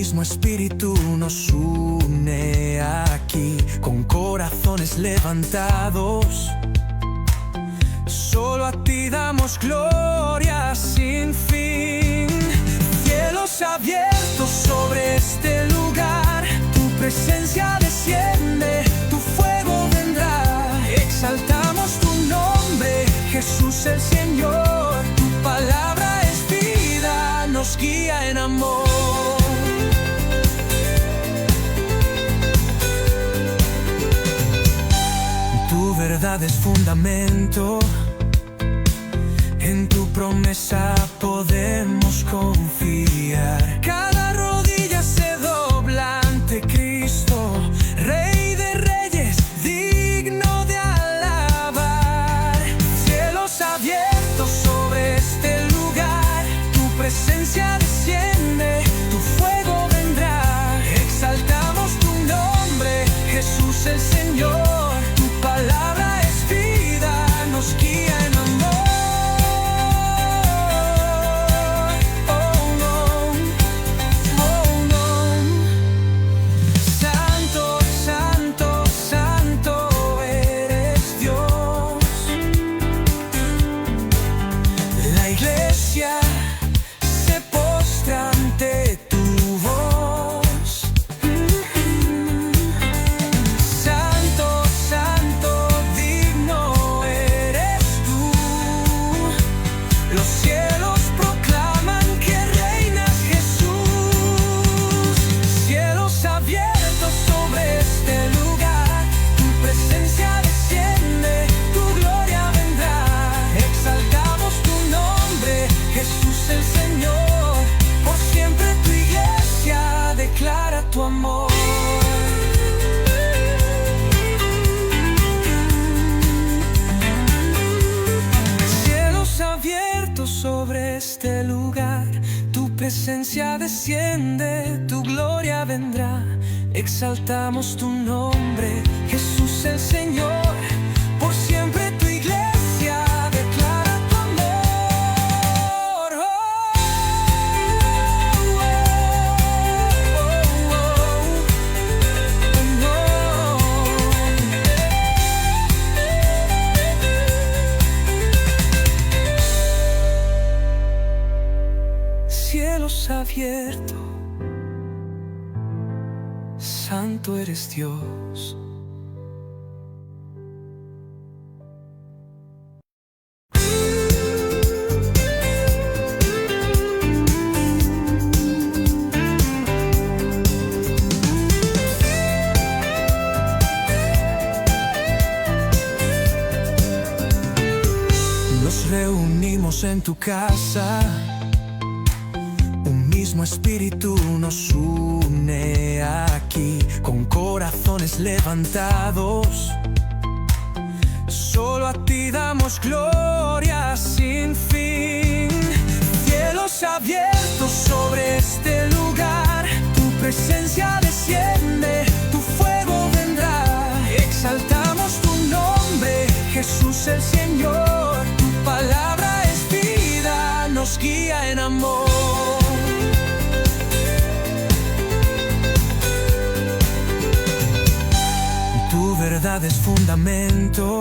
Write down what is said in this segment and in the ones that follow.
mismo espíritu nos une aquí, con corazones levantados. Solo a ti damos gloria sin fin. Cielos abiertos sobre este lugar, tu presencia desciende, tu fuego vendrá. Exaltamos tu nombre, Jesús el Señor. Tu palabra es vida, nos guía en amor. Tu verdad es fundamento, en tu promesa podemos confiar. Cada rodilla se dobla ante Cristo, Rey de Reyes, digno de alabar. Cielos abiertos sobre este lugar, tu presencia desciende, tu fuego vendrá. Exaltamos tu nombre, Jesús el Señor. Tu palabra es vida, nos guía en amor. Tu amor. Cielos abiertos sobre este lugar, tu presencia desciende, tu gloria vendrá. Exaltamos tu nombre, Jesús el Señor. Por siempre tu iglesia declara tu amor. Cielos abiertos, santo eres Dios. Nos reunimos en tu casa, mismo espíritu nos une aquí, con corazones levantados. Solo a ti damos gloria sin fin. Cielos abiertos sobre este lugar, tu presencia desciende, tu fuego vendrá. Exaltamos tu nombre, Jesús el Señor. Tu palabra es vida, nos guía en amor. Tu verdad es fundamento,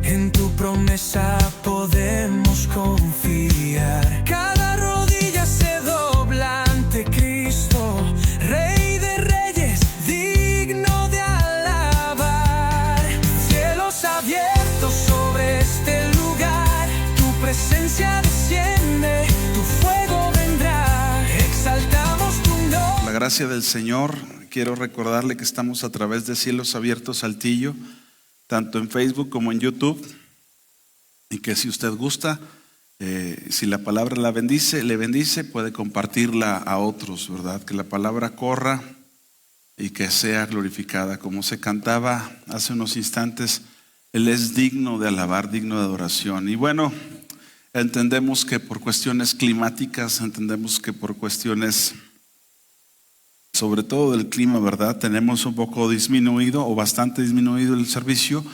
en tu promesa podemos confiar. Cada rodilla se dobla ante Cristo, Rey de Reyes, digno de alabar. Cielos abiertos sobre este lugar, tu presencia desciende, tu fuego vendrá. Exaltamos tu nombre. La gracia del Señor. Quiero recordarle que estamos a través de Cielos Abiertos Saltillo, tanto en Facebook como en YouTube, y que si usted gusta, si la palabra le bendice, puede compartirla a otros, ¿verdad? Que la palabra corra y que sea glorificada. Como se cantaba hace unos instantes, Él es digno de alabar, digno de adoración. Y bueno, entendemos que por cuestiones climáticas, entendemos que por cuestiones sobre todo del clima, ¿verdad? Tenemos un poco disminuido o bastante disminuido el servicio,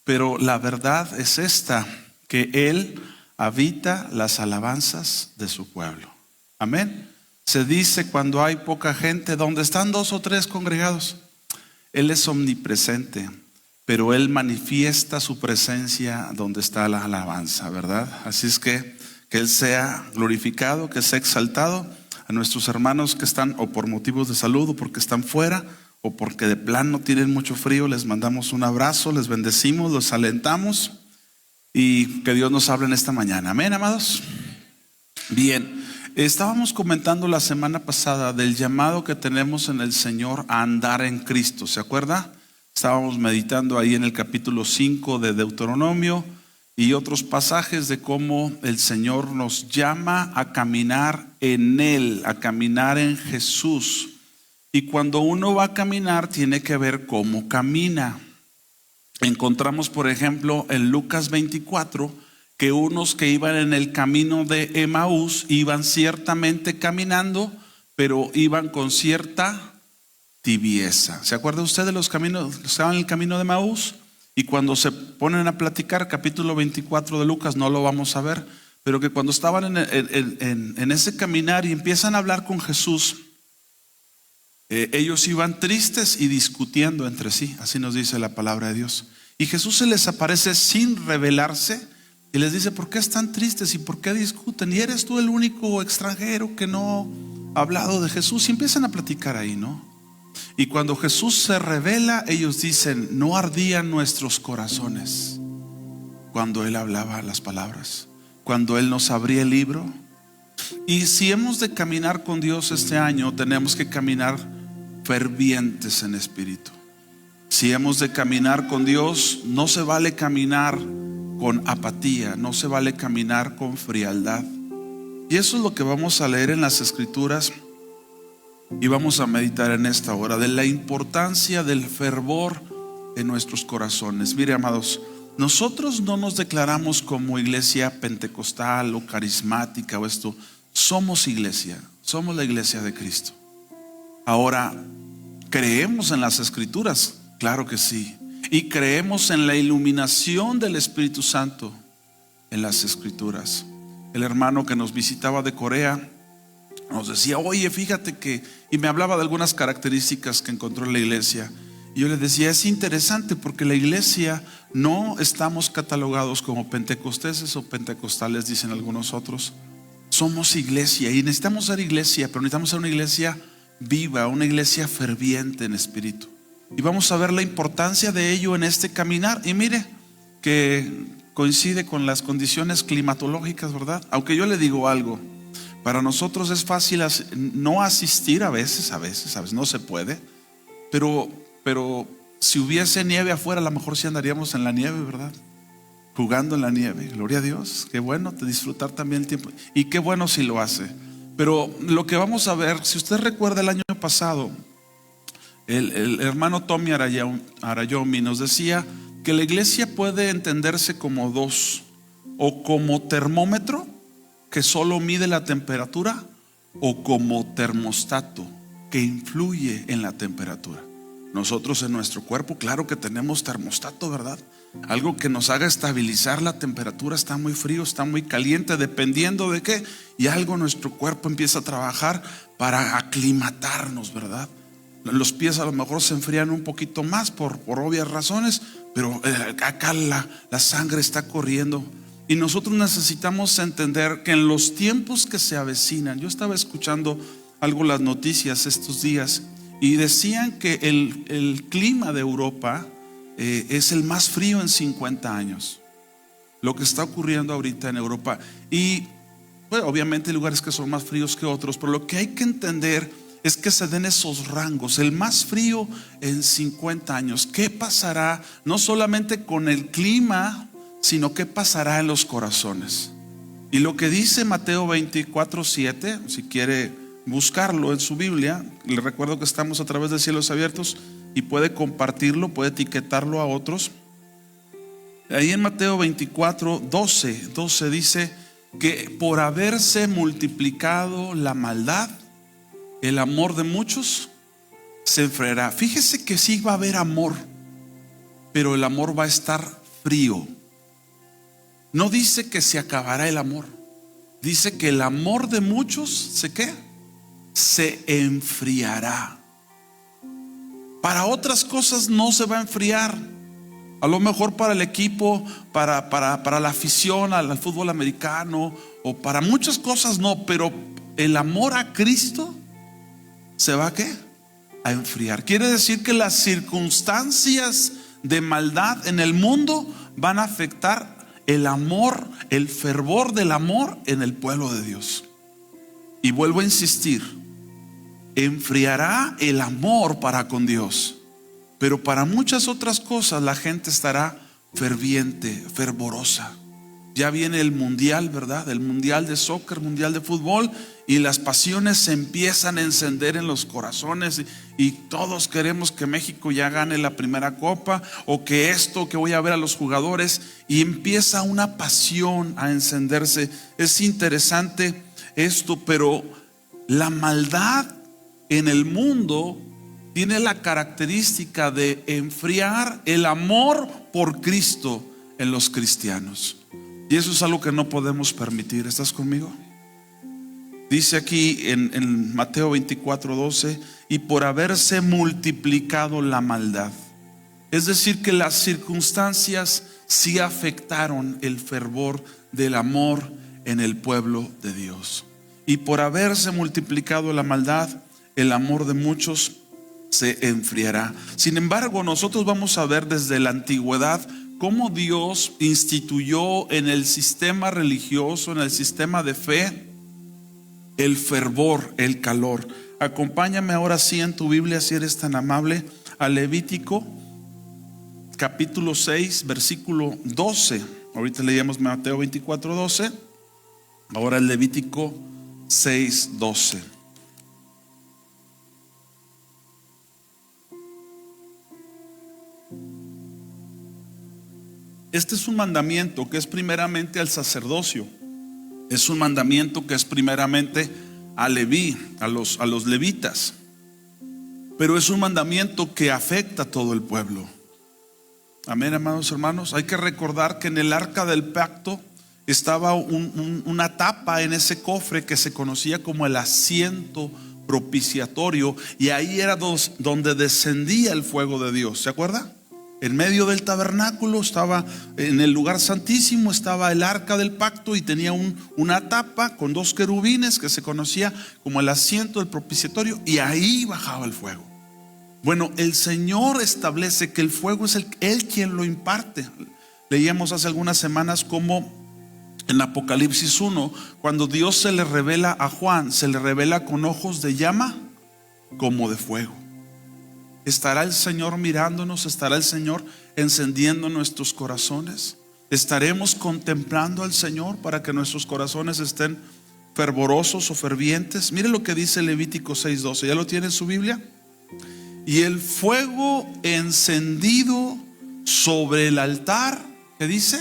pero la verdad es esta, que Él habita las alabanzas de su pueblo. Amén. Se dice cuando hay poca gente, donde están 2 o 3 congregados. Él es omnipresente, pero Él manifiesta su presencia donde está la alabanza, ¿verdad? Así es que Él sea glorificado, que sea exaltado. A nuestros hermanos que están o por motivos de salud o porque están fuera o porque de plano tienen mucho frío, les mandamos un abrazo, les bendecimos, los alentamos y que Dios nos hable en esta mañana. Amén, amados. Bien, estábamos comentando la semana pasada del llamado que tenemos en el Señor a andar en Cristo, ¿se acuerda? Estábamos meditando ahí en el capítulo 5 de Deuteronomio y otros pasajes de cómo el Señor nos llama a caminar en Él, a caminar en Jesús. Y cuando uno va a caminar tiene que ver cómo camina. Encontramos, por ejemplo, en Lucas 24, que unos que iban en el camino de Emaús iban ciertamente caminando, pero iban con cierta tibieza. ¿Se acuerda usted de los caminos que estaban en el camino de Emaús? Y cuando se ponen a platicar, capítulo 24 de Lucas, no lo vamos a ver, pero que cuando estaban en ese caminar y empiezan a hablar con Jesús, ellos iban tristes y discutiendo entre sí, así nos dice la palabra de Dios. Y Jesús se les aparece sin revelarse y les dice: ¿por qué están tristes y por qué discuten? Y eres tú el único extranjero que no ha hablado de Jesús. Y empiezan a platicar ahí, ¿no? Y cuando Jesús se revela, ellos dicen: no ardían nuestros corazones cuando Él hablaba las palabras, cuando Él nos abría el libro. Y si hemos de caminar con Dios este año, tenemos que caminar fervientes en espíritu. Si hemos de caminar con Dios, no se vale caminar con apatía, no se vale caminar con frialdad. Y eso es lo que vamos a leer en las Escrituras. Y vamos a meditar en esta hora de la importancia del fervor en nuestros corazones. Mire, amados, nosotros no nos declaramos como iglesia pentecostal o carismática o esto. Somos iglesia, somos la iglesia de Cristo. Ahora, ¿creemos en las Escrituras? Claro que sí. Y creemos en la iluminación del Espíritu Santo en las Escrituras. El hermano que nos visitaba de Corea nos decía: oye, fíjate que, y me hablaba de algunas características que encontró en la iglesia. Y yo le decía: es interesante porque la iglesia no estamos catalogados como pentecosteses o pentecostales, dicen algunos otros. Somos iglesia y necesitamos ser iglesia, pero necesitamos ser una iglesia viva, una iglesia ferviente en espíritu. Y vamos a ver la importancia de ello en este caminar. Y mire que coincide con las condiciones climatológicas, ¿verdad? Aunque yo le digo algo, para nosotros es fácil no asistir a veces no se puede, pero si hubiese nieve afuera, a lo mejor sí andaríamos en la nieve, ¿verdad? Jugando en la nieve, gloria a Dios, qué bueno disfrutar también el tiempo, y qué bueno si lo hace. Pero lo que vamos a ver, si usted recuerda el año pasado, el hermano Tommy Arayomi nos decía que la iglesia puede entenderse como dos: o como termómetro que solo mide la temperatura, o como termostato que influye en la temperatura. Nosotros en nuestro cuerpo, claro que tenemos termostato, ¿verdad? Algo que nos haga estabilizar la temperatura. Está muy frío, está muy caliente, dependiendo de qué, y algo en nuestro cuerpo empieza a trabajar para aclimatarnos, ¿verdad? Los pies a lo mejor se enfrían un poquito más por obvias razones, pero acá la sangre está corriendo. Y nosotros necesitamos entender que en los tiempos que se avecinan, yo estaba escuchando algo las noticias estos días y decían que el clima de Europa es el más frío en 50 años. Lo que está ocurriendo ahorita en Europa. Y bueno, obviamente hay lugares que son más fríos que otros, pero lo que hay que entender es que se den esos rangos. El más frío en 50 años. ¿Qué pasará no solamente con el clima, sino qué pasará en los corazones? Y lo que dice Mateo 24:7, si quiere buscarlo en su Biblia, le recuerdo que estamos a través de Cielos Abiertos y puede compartirlo, puede etiquetarlo a otros. Ahí en Mateo 24:12 dice que por haberse multiplicado la maldad, el amor de muchos se enfriará. Fíjese que sí va a haber amor, pero el amor va a estar frío. No dice que se acabará el amor, dice que el amor de muchos ¿se qué? se enfriará. Para otras cosas no se va a enfriar. A lo mejor para el equipo, para la afición al fútbol americano, o para muchas cosas no, pero el amor a Cristo se va a enfriar. Quiere decir que las circunstancias de maldad en el mundo van a afectar el amor, el fervor del amor en el pueblo de Dios. Y vuelvo a insistir, enfriará el amor para con Dios, pero para muchas otras cosas la gente estará ferviente, fervorosa. Ya viene el mundial, ¿verdad? El mundial de soccer, mundial de fútbol, y las pasiones se empiezan a encender en los corazones, y todos queremos que México ya gane la primera copa, o que voy a ver a los jugadores, y empieza una pasión a encenderse. Es interesante esto, pero la maldad en el mundo tiene la característica de enfriar el amor por Cristo en los cristianos. Y eso es algo que no podemos permitir. ¿Estás conmigo? Dice aquí en Mateo 24:12, y por haberse multiplicado la maldad. Es decir, que las circunstancias sí afectaron el fervor del amor en el pueblo de Dios. Y por haberse multiplicado la maldad, el amor de muchos se enfriará. Sin embargo, nosotros vamos a ver desde la antigüedad cómo Dios instituyó en el sistema religioso, en el sistema de fe, el fervor, el calor. Acompáñame ahora sí en tu Biblia, si eres tan amable, a Levítico capítulo 6, versículo 12. Ahorita leíamos Mateo 24:12, ahora el Levítico 6:12. Este es un mandamiento que es primeramente al sacerdocio. Es un mandamiento que es primeramente a Leví, a los levitas. Pero es un mandamiento que afecta a todo el pueblo. Amén, amados hermanos. Hay que recordar que en el arca del pacto estaba una tapa en ese cofre que se conocía como el asiento propiciatorio, y ahí era donde descendía el fuego de Dios. ¿Se acuerda? En medio del tabernáculo estaba, en el lugar santísimo estaba el arca del pacto, y tenía una tapa con dos querubines que se conocía como el asiento del propiciatorio, y ahí bajaba el fuego. Bueno, el Señor establece que el fuego es Él quien lo imparte. Leíamos hace algunas semanas como en Apocalipsis 1, cuando Dios se le revela a Juan, se le revela con ojos de llama como de fuego. ¿Estará el Señor mirándonos? ¿Estará el Señor encendiendo nuestros corazones? ¿Estaremos contemplando al Señor para que nuestros corazones estén fervorosos o fervientes? Mire lo que dice Levítico 6:12. ¿Ya lo tiene en su Biblia? Y el fuego encendido sobre el altar, ¿qué dice?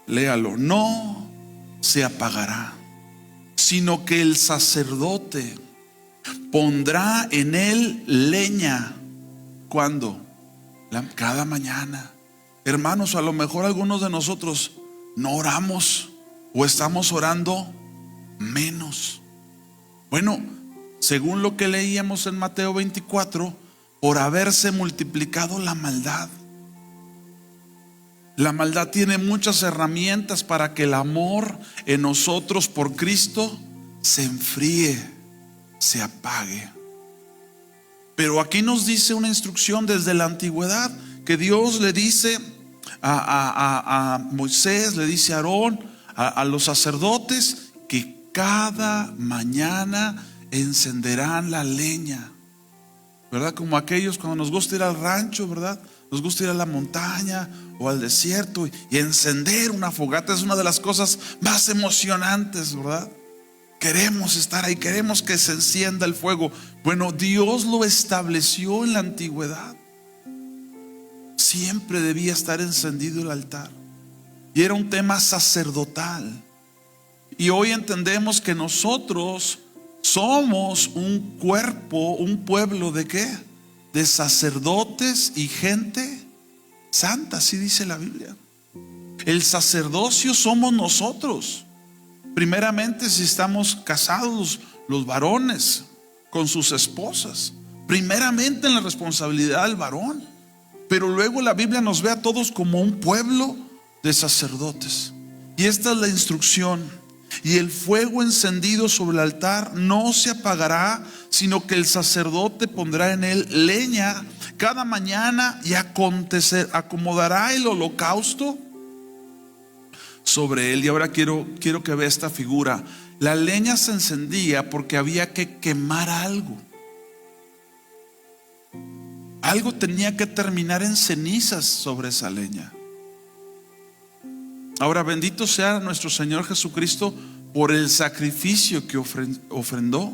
Léalo. No se apagará, sino que el sacerdote pondrá en él leña. ¿Cuándo? Cada mañana. Hermanos, a lo mejor algunos de nosotros no oramos, o estamos orando menos. Bueno, según lo que leíamos en Mateo 24, por haberse multiplicado la maldad. La maldad tiene muchas herramientas para que el amor en nosotros por Cristo se enfríe, se apague. Pero aquí nos dice una instrucción desde la antigüedad, que Dios le dice a Moisés, le dice a Aarón, a los sacerdotes, que cada mañana encenderán la leña, ¿verdad? Como aquellos cuando nos gusta ir al rancho, ¿verdad? Nos gusta ir a la montaña o al desierto y encender una fogata. Es una de las cosas más emocionantes, ¿verdad? Queremos estar ahí, queremos que se encienda el fuego. Bueno, Dios lo estableció en la antigüedad. Siempre debía estar encendido el altar, y era un tema sacerdotal. Y hoy entendemos que nosotros somos un cuerpo, un pueblo ¿de qué? De sacerdotes y gente santa, así dice la Biblia. El sacerdocio somos nosotros. Primeramente, si estamos casados, los varones con sus esposas, primeramente en la responsabilidad del varón, pero luego la Biblia nos ve a todos como un pueblo de sacerdotes. Y esta es la instrucción: y el fuego encendido sobre el altar no se apagará, sino que el sacerdote pondrá en él leña cada mañana y acomodará el holocausto sobre él. Y ahora quiero que vea esta figura. La leña se encendía porque había que quemar algo. Algo tenía que terminar en cenizas sobre esa leña. Ahora, bendito sea nuestro Señor Jesucristo por el sacrificio que ofrendó.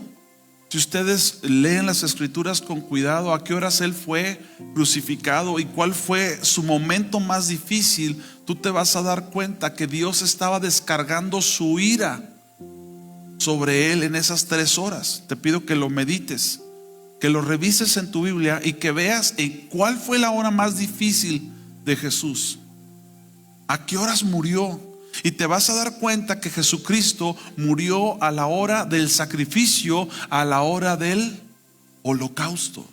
Si ustedes leen las escrituras con cuidado, a qué horas Él fue crucificado y cuál fue su momento más difícil, tú te vas a dar cuenta que Dios estaba descargando su ira sobre Él en esas 3 horas. Te pido que lo medites, que lo revises en tu Biblia y que veas en cuál fue la hora más difícil de Jesús. ¿A qué horas murió? Y te vas a dar cuenta que Jesucristo murió a la hora del sacrificio, a la hora del holocausto.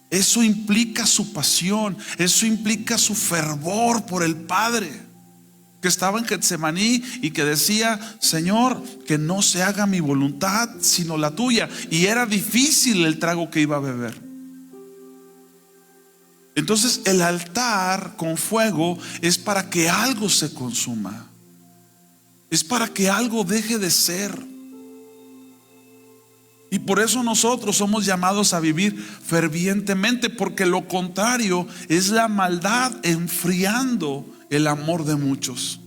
Eso implica su pasión, eso implica su fervor por el Padre, que estaba en Getsemaní y que decía: Señor, que no se haga mi voluntad sino la tuya. Y era difícil el trago que iba a beber. Entonces el altar con fuego es para que algo se consuma, es para que algo deje de ser. Y por eso nosotros somos llamados a vivir fervientemente, porque lo contrario es la maldad enfriando el amor de muchos.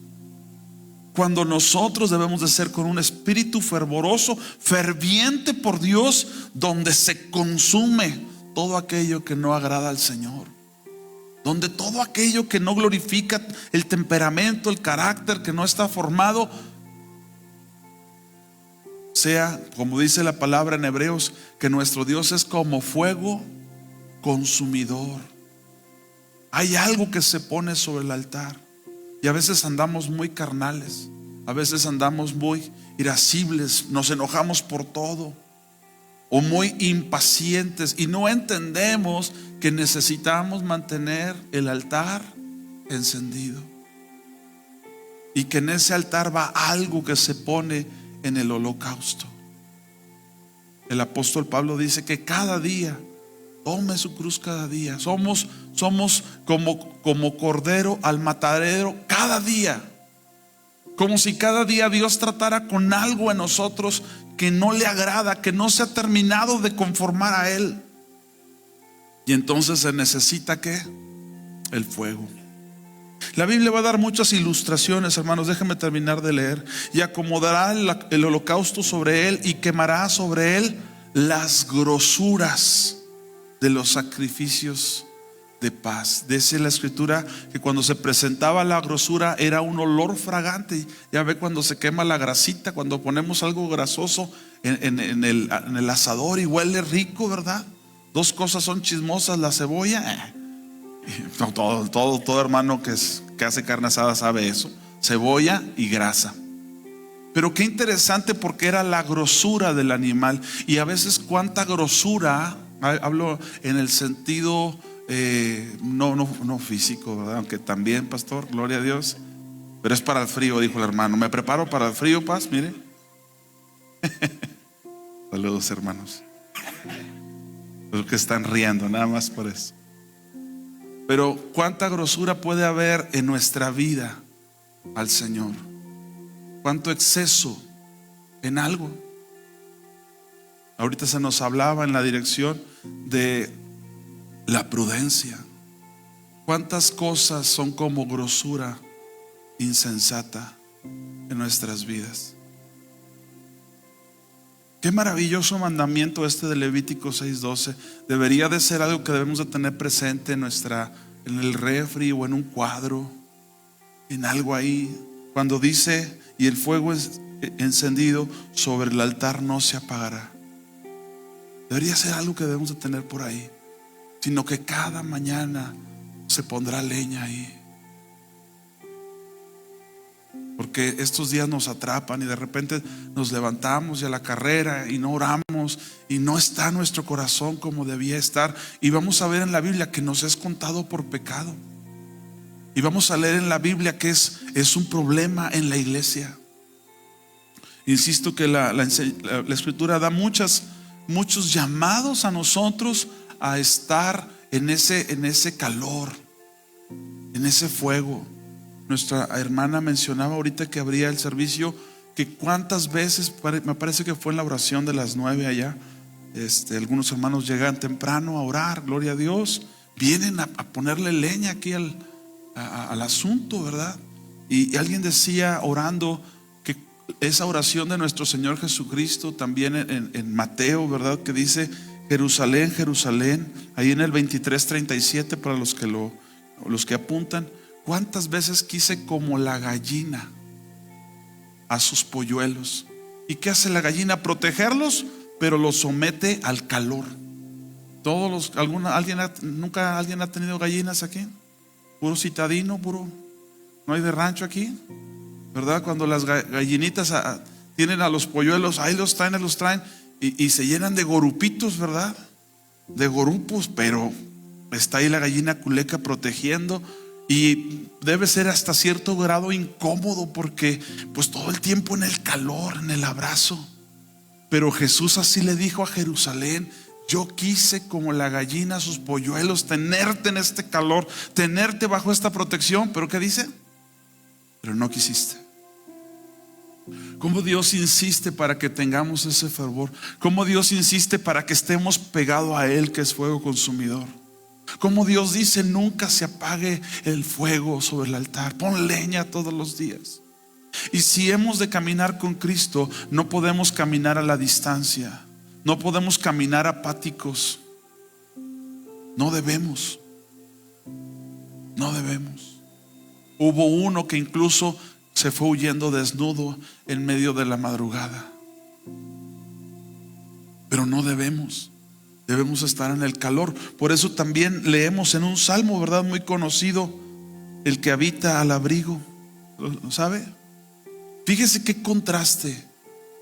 Cuando nosotros debemos de ser con un espíritu fervoroso, ferviente por Dios, donde se consume todo aquello que no agrada al Señor, donde todo aquello que no glorifica el temperamento, el carácter, que no está formado, sea, como dice la palabra en Hebreos, que nuestro Dios es como fuego consumidor. Hay algo que se pone sobre el altar. Y a veces andamos muy carnales, a veces andamos muy irascibles, nos enojamos por todo, o muy impacientes, y no entendemos que necesitamos mantener el altar encendido, y que en ese altar va algo que se pone en el holocausto. El apóstol Pablo dice que cada día tome su cruz cada día. Somos como cordero al matadero cada día. Como si cada día Dios tratara con algo en nosotros que no le agrada, que no se ha terminado de conformar a Él. Y entonces se necesita ¿qué? El fuego. La Biblia va a dar muchas ilustraciones, hermanos. Déjenme terminar de leer. Y acomodará el holocausto sobre él y quemará sobre él las grosuras de los sacrificios de paz. Dice la escritura que cuando se presentaba la grosura era un olor fragante. Ya ve cuando se quema la grasita, cuando ponemos algo grasoso en el asador y huele rico, ¿verdad? 2 cosas son chismosas: la cebolla. Todo hermano que hace carne asada sabe eso: cebolla y grasa. Pero qué interesante, porque era la grosura del animal. Y a veces cuánta grosura, hablo en el sentido no físico, ¿verdad? Aunque también, pastor, gloria a Dios, pero es para el frío, dijo el hermano. Me preparo para el frío, paz, mire. Saludos, hermanos. Los que están riendo, nada más por eso. Pero cuánta grosura puede haber en nuestra vida al Señor. Cuánto exceso en algo. Ahorita se nos hablaba en la dirección de la prudencia. Cuántas cosas son como grosura insensata en nuestras vidas. Qué maravilloso mandamiento este de Levítico 6:12. Debería de ser algo que debemos de tener presente en el refri o en un cuadro, en algo ahí. Cuando dice: y el fuego es encendido sobre el altar no se apagará. Debería ser algo que debemos de tener por ahí. Sino que cada mañana se pondrá leña ahí. porque estos días nos atrapan y de repente nos levantamos y a la carrera y no oramos y no está nuestro corazón como debía estar. Y vamos a ver en la Biblia que nos es contado por pecado. Y vamos a leer en la Biblia que es un problema en la iglesia. Insisto que la Escritura da muchos llamados a nosotros a estar en ese calor, en ese fuego. Nuestra hermana mencionaba ahorita que abría el servicio, que cuántas veces, me parece que fue en la oración de las 9 allá, algunos hermanos llegan temprano a orar, gloria a Dios, vienen a ponerle leña aquí al asunto, ¿verdad? Y alguien decía orando que esa oración de nuestro Señor Jesucristo también en Mateo, ¿verdad? Que dice: Jerusalén, Jerusalén, ahí en el 23:37 para los que apuntan. ¿Cuántas veces quise como la gallina a sus polluelos? ¿Y qué hace la gallina? Protegerlos, pero los somete al calor. ¿Nunca alguien ha tenido gallinas aquí? Puro citadino, no hay de rancho aquí, ¿verdad? Cuando las gallinitas tienen a los polluelos, ahí los traen y se llenan de gorupitos, ¿verdad? De gorupos, pero está ahí la gallina culeca protegiendo. Y debe ser hasta cierto grado incómodo porque pues todo el tiempo en el calor, en el abrazo. Pero Jesús así le dijo a Jerusalén: yo quise como la gallina a sus polluelos, tenerte en este calor, tenerte bajo esta protección. ¿Pero qué dice? Pero no quisiste. ¿Cómo Dios insiste para que tengamos ese fervor? ¿Cómo Dios insiste para que estemos pegados a Él, que es fuego consumidor? Como Dios dice: nunca se apague el fuego sobre el altar, pon leña todos los días. Y si hemos de caminar con Cristo, no podemos caminar a la distancia, no podemos caminar apáticos. No debemos. Hubo uno que incluso se fue huyendo desnudo en medio de la madrugada. Pero no debemos. Debemos estar en el calor. Por eso también leemos en un salmo, ¿verdad? Muy conocido: el que habita al abrigo. ¿Lo sabe? Fíjese qué contraste.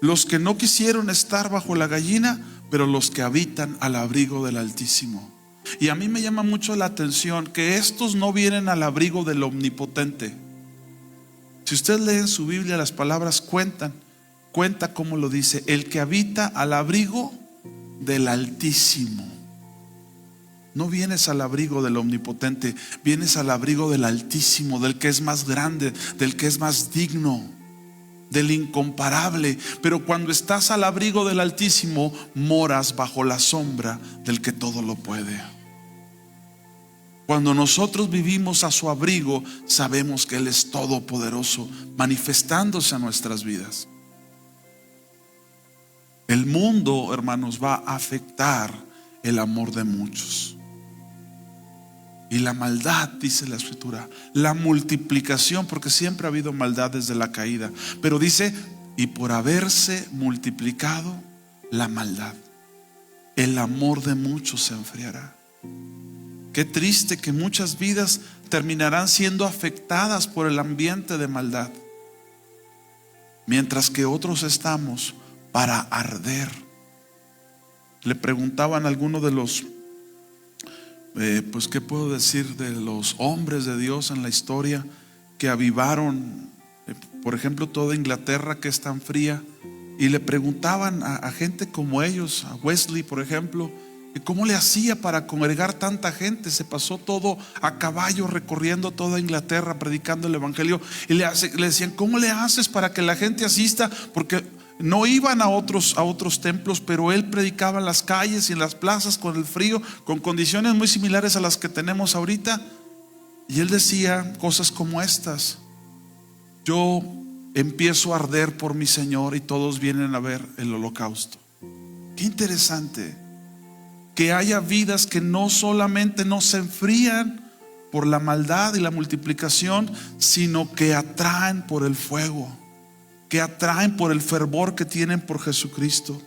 Los que no quisieron estar bajo la gallina, pero los que habitan al abrigo del Altísimo. Y a mí me llama mucho la atención que estos no vienen al abrigo del Omnipotente. Si usted lee en su Biblia, las palabras cuenta cómo lo dice: el que habita al abrigo del Altísimo. No vienes al abrigo del Omnipotente, vienes al abrigo del Altísimo, del que es más grande, del que es más digno, del incomparable. Pero cuando estás al abrigo del Altísimo, moras bajo la sombra del que todo lo puede. Cuando nosotros vivimos a su abrigo, sabemos que Él es todopoderoso, manifestándose a nuestras vidas. El mundo, hermanos, va a afectar el amor de muchos. Y la maldad, dice la Escritura, la multiplicación, porque siempre ha habido maldad desde la caída. Pero dice: y por haberse multiplicado la maldad, el amor de muchos se enfriará. Qué triste que muchas vidas terminarán siendo afectadas por el ambiente de maldad, mientras que otros estamos para arder. Le preguntaban a alguno de los ¿qué puedo decir? De los hombres de Dios en la historia que avivaron, por ejemplo, toda Inglaterra, que es tan fría. Y le preguntaban a gente como ellos, a Wesley, por ejemplo, ¿cómo le hacía para congregar tanta gente? Se pasó todo a caballo, recorriendo toda Inglaterra, predicando el evangelio. Y le decían: ¿cómo le haces para que la gente asista? Porque no iban a otros templos, pero él predicaba en las calles y en las plazas con el frío, con condiciones muy similares a las que tenemos ahorita. Y él decía cosas como estas: yo empiezo a arder por mi Señor y todos vienen a ver el holocausto. Qué interesante que haya vidas que no solamente no se enfrían por la maldad y la multiplicación, sino que atraen por el fuego, que atraen por el fervor que tienen por Jesucristo.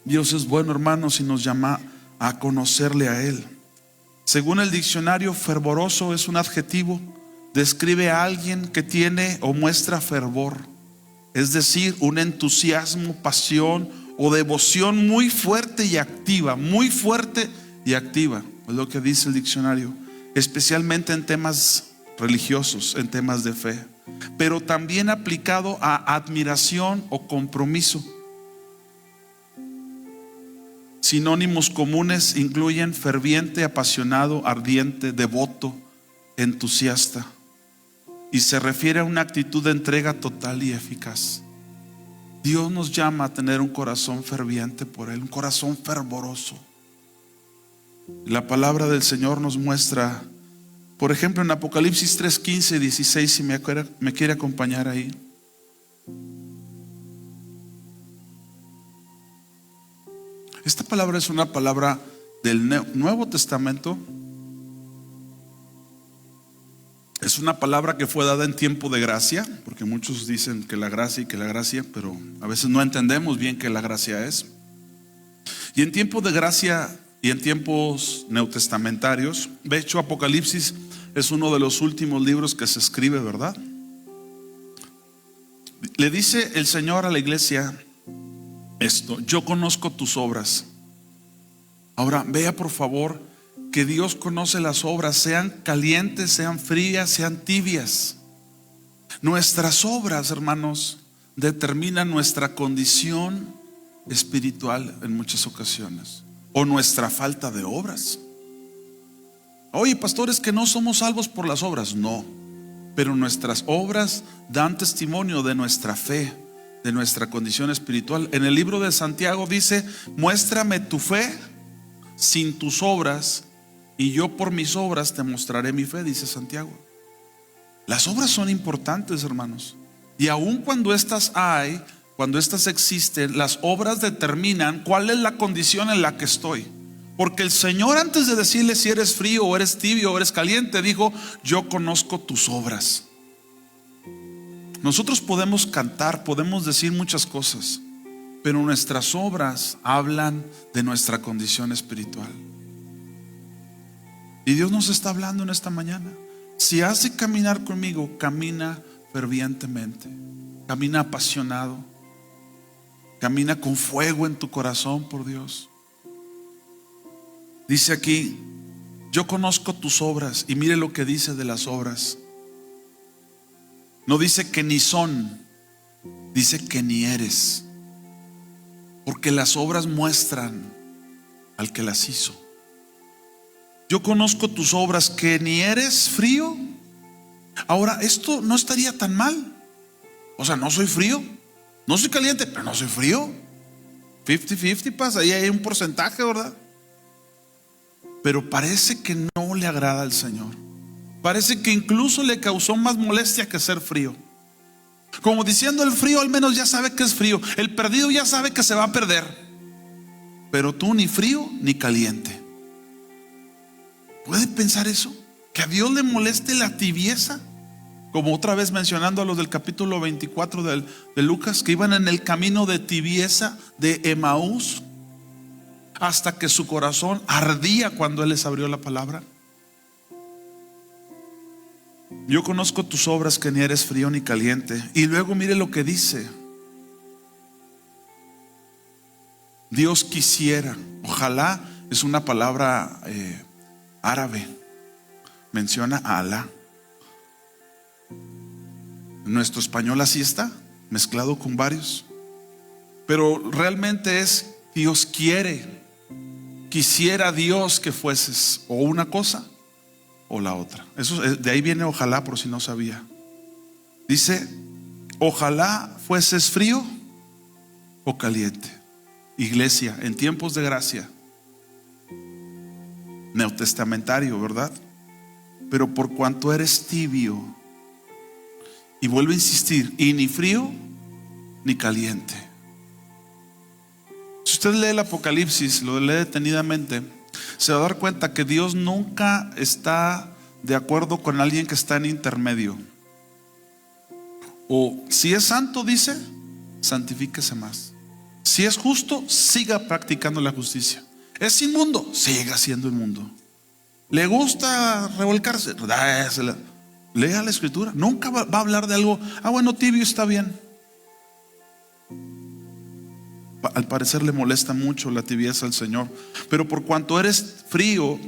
Dios es bueno, hermanos, y nos llama a conocerle a Él. Según el diccionario, fervoroso es un adjetivo describe a alguien que tiene o muestra fervor, es decir, un entusiasmo, pasión o devoción muy fuerte y activa, muy fuerte y activa, es lo que dice el diccionario, especialmente en temas religiosos, en temas de fe, pero también aplicado a admiración o compromiso. Sinónimos comunes incluyen ferviente, apasionado, ardiente, devoto, entusiasta, y se refiere a una actitud de entrega total y eficaz. Dios nos llama a tener un corazón ferviente por Él, un corazón fervoroso. La palabra del Señor nos muestra, por ejemplo, en Apocalipsis 3:15 y 16, si me quiere acompañar ahí. Esta palabra es una palabra del Nuevo Testamento. Es una palabra que fue dada en tiempo de gracia, porque muchos dicen que la gracia, pero a veces no entendemos bien qué la gracia es. Y en tiempo de gracia y en tiempos neotestamentarios, de hecho Apocalipsis es uno de los últimos libros que se escribe, ¿verdad? Le dice el Señor a la iglesia esto: yo conozco tus obras. Ahora vea por favor que Dios conoce las obras, sean calientes, sean frías, sean tibias. Nuestras obras, hermanos, determinan nuestra condición espiritual en muchas ocasiones, o nuestra falta de obras. Oye, pastores, que no somos salvos por las obras. No, pero nuestras obras dan testimonio de nuestra fe, de nuestra condición espiritual. En el libro de Santiago dice: muéstrame tu fe sin tus obras, y yo por mis obras te mostraré mi fe, dice Santiago. Las obras son importantes, hermanos, y aun cuando estas existen, las obras determinan cuál es la condición en la que estoy. Porque el Señor, antes de decirle si eres frío o eres tibio o eres caliente, dijo: yo conozco tus obras. Nosotros podemos cantar, podemos decir muchas cosas, pero nuestras obras hablan de nuestra condición espiritual. Y Dios nos está hablando en esta mañana. Si has de caminar conmigo, camina fervientemente, camina apasionado, camina con fuego en tu corazón por Dios. Dice aquí: yo conozco tus obras. Y mire lo que dice de las obras. No dice que ni son, dice que ni eres, porque las obras muestran al que las hizo. Yo conozco tus obras, que ni eres frío. Ahora, esto no estaría tan mal. O sea, no soy frío, no soy caliente, pero no soy frío. 50-50 pasa, ahí hay un porcentaje, ¿verdad? Pero parece que no le agrada al Señor. Parece que incluso le causó más molestia que ser frío. Como diciendo: el frío al menos ya sabe que es frío, el perdido ya sabe que se va a perder, pero tú ni frío ni caliente. ¿Puede pensar eso? ¿Que a Dios le moleste la tibieza? Como otra vez mencionando a los del capítulo 24 de Lucas, que iban en el camino de tibieza de Emaús, hasta que su corazón ardía cuando Él les abrió la palabra. Yo conozco tus obras, que ni eres frío ni caliente. Y luego mire lo que dice: Dios quisiera. Ojalá es una palabra árabe, menciona a Alá. En nuestro español así está, mezclado con varios, pero realmente es: Dios quiere. Quisiera Dios que fueses o una cosa o la otra. Eso, de ahí viene ojalá, por si no sabía. Dice: ojalá fueses frío o caliente. Iglesia, en tiempos de gracia, neotestamentario, ¿verdad? Pero por cuanto eres tibio, y vuelvo a insistir, y ni frío ni caliente. Si usted lee el Apocalipsis, lo lee detenidamente, se va a dar cuenta que Dios nunca está de acuerdo con alguien que está en intermedio. O si es santo, dice, santifíquese más. Si es justo, siga practicando la justicia. Es inmundo, siga siendo inmundo. ¿Le gusta revolcarse? Dásela. Lea la escritura. Nunca va a hablar de algo, bueno, tibio está bien. Al parecer le molesta mucho la tibieza al Señor. Pero por cuanto eres tibio,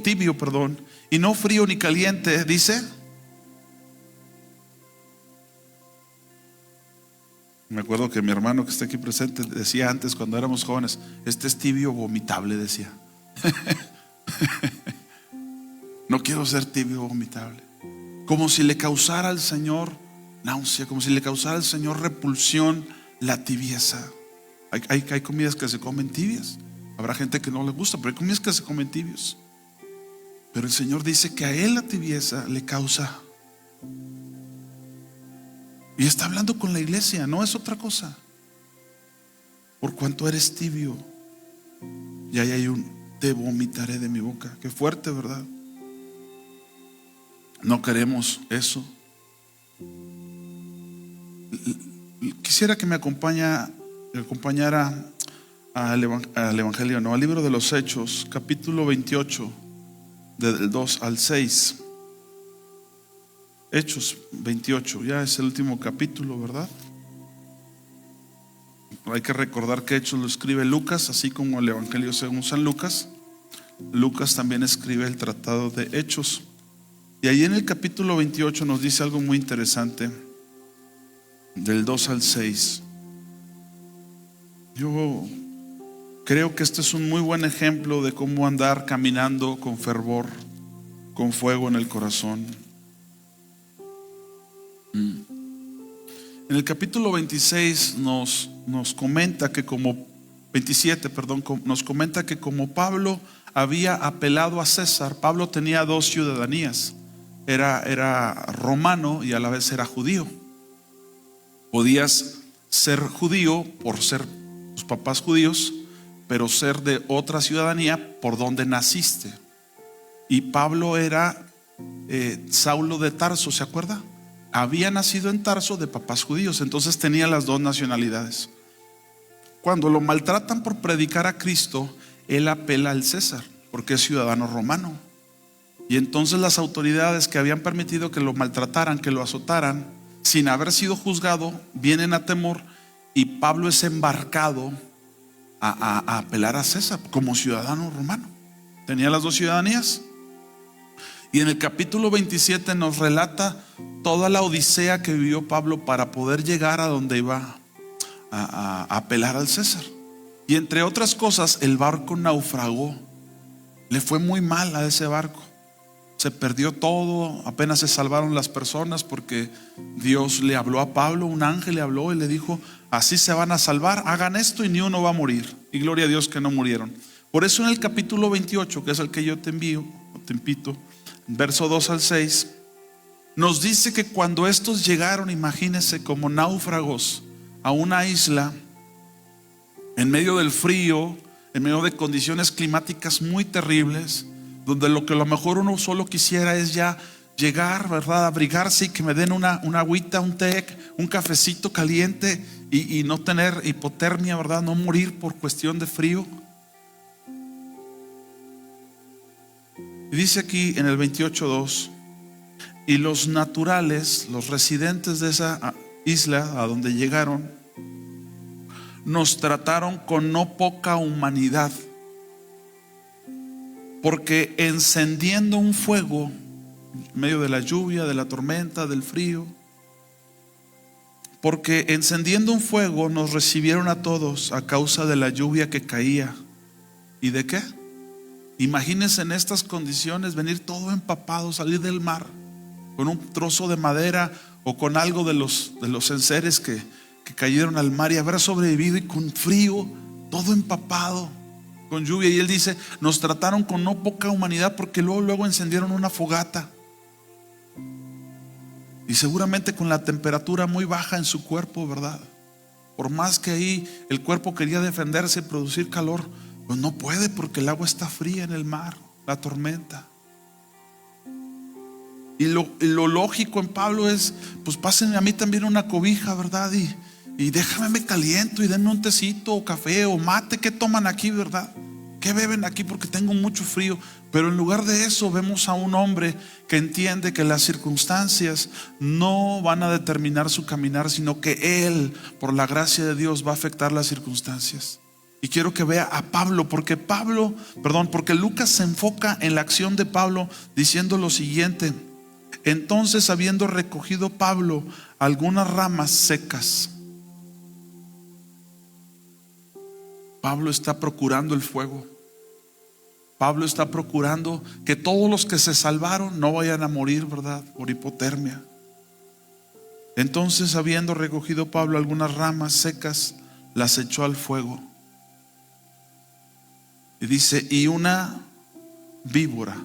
y no frío ni caliente, dice. Me acuerdo que mi hermano que está aquí presente decía antes, cuando éramos jóvenes, este es tibio vomitable, decía. No quiero ser tibio vomitable. Como si le causara al Señor náusea, como si le causara al Señor repulsión la tibieza. Hay comidas que se comen tibias. Habrá gente que no le gusta, pero hay comidas que se comen tibios. Pero el Señor dice que a Él la tibieza le causa. Y está hablando con la iglesia, no es otra cosa. Por cuanto eres tibio, y ahí hay te vomitaré de mi boca. Qué fuerte, ¿verdad? No queremos eso. Quisiera que me acompañara al Evangelio, al libro de los Hechos, capítulo 28, del 2 al 6. Hechos 28, ya es el último capítulo, ¿verdad? Hay que recordar que Hechos lo escribe Lucas, así como el Evangelio según San Lucas. Lucas también escribe el tratado de Hechos. Y ahí en el capítulo 28 nos dice algo muy interesante, del 2 al 6. Yo creo que este es un muy buen ejemplo de cómo andar caminando con fervor, con fuego en el corazón. En el capítulo 26 nos comenta que como 27, nos comenta que como Pablo había apelado a César, Pablo tenía dos ciudadanías. Era romano y a la vez era judío. Podías ser judío por ser tus papás judíos, pero ser de otra ciudadanía por donde naciste. Y Pablo era Saulo de Tarso, ¿se acuerda? Había nacido en Tarso de papás judíos, entonces tenía las dos nacionalidades. Cuando lo maltratan por predicar a Cristo, él apela al César, porque es ciudadano romano. Y entonces las autoridades que habían permitido que lo maltrataran, que lo azotaran, sin haber sido juzgado, vienen a temor, y Pablo es embarcado a apelar a César como ciudadano romano. Tenía las dos ciudadanías. Y en el capítulo 27 nos relata toda la odisea que vivió Pablo para poder llegar a donde iba a apelar al César. Y entre otras cosas, el barco naufragó. Le fue muy mal a ese barco. Se perdió todo, apenas se salvaron las personas porque Dios le habló a Pablo, un ángel le habló y le dijo: así se van a salvar, hagan esto y ni uno va a morir. Y gloria a Dios que no murieron. Por eso en el capítulo 28, que es el que yo te invito, verso 2 al 6, nos dice que cuando estos llegaron, imagínense, como náufragos a una isla, en medio del frío, en medio de condiciones climáticas muy terribles, donde lo que a lo mejor uno solo quisiera es ya llegar, ¿verdad?, abrigarse y que me den una agüita, un té, un cafecito caliente y no tener hipotermia, ¿verdad?, no morir por cuestión de frío. Y dice aquí en el 28:2: y los naturales, los residentes de esa isla a donde llegaron, nos trataron con no poca humanidad, porque encendiendo un fuego en medio de la lluvia, de la tormenta, del frío, porque encendiendo un fuego nos recibieron a todos a causa de la lluvia que caía. ¿Y de qué? Imagínense en estas condiciones venir todo empapado, salir del mar con un trozo de madera o con algo de los enseres que cayeron al mar, y haber sobrevivido y con frío, todo empapado, con lluvia. Y él dice: nos trataron con no poca humanidad, porque luego encendieron una fogata, y seguramente con la temperatura muy baja en su cuerpo, ¿verdad? Por más que ahí el cuerpo quería defenderse y producir calor, pues no puede, porque el agua está fría en el mar, la tormenta. Y lo lógico en Pablo es: pues pásenme a mí también una cobija, ¿verdad? Y déjame me caliento y denme un tecito o café o mate. ¿Qué toman aquí, verdad? qué beben aquí? Porque tengo mucho frío. Pero en lugar de eso vemos a un hombre que entiende que las circunstancias no van a determinar su caminar, sino que él, por la gracia de Dios, va a afectar las circunstancias. Y quiero que vea a Pablo, porque Lucas se enfoca en la acción de Pablo diciendo lo siguiente: entonces, habiendo recogido Pablo algunas ramas secas. Pablo está procurando el fuego. Pablo está procurando que todos los que se salvaron no vayan a morir, ¿verdad?, por hipotermia. Entonces, habiendo recogido Pablo algunas ramas secas, las echó al fuego. Y dice, y una víbora.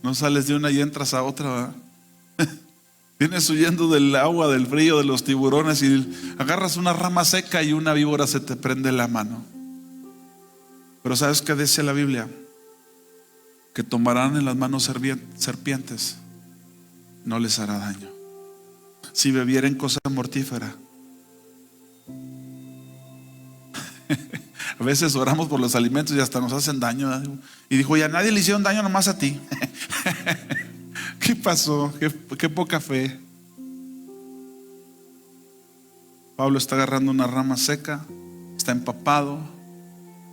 No sales de una y entras a otra, ¿verdad? Vienes huyendo del agua, del frío, de los tiburones, y agarras una rama seca y una víbora se te prende la mano. Pero ¿sabes qué dice la Biblia? Que tomarán en las manos serpientes, no les hará daño. Si bebieren cosa mortífera. A veces oramos por los alimentos y hasta nos hacen daño, ¿verdad? Y dijo, ya a nadie le hicieron daño, nomás a ti. ¿Qué pasó? Qué poca fe. Pablo está agarrando una rama seca, está empapado,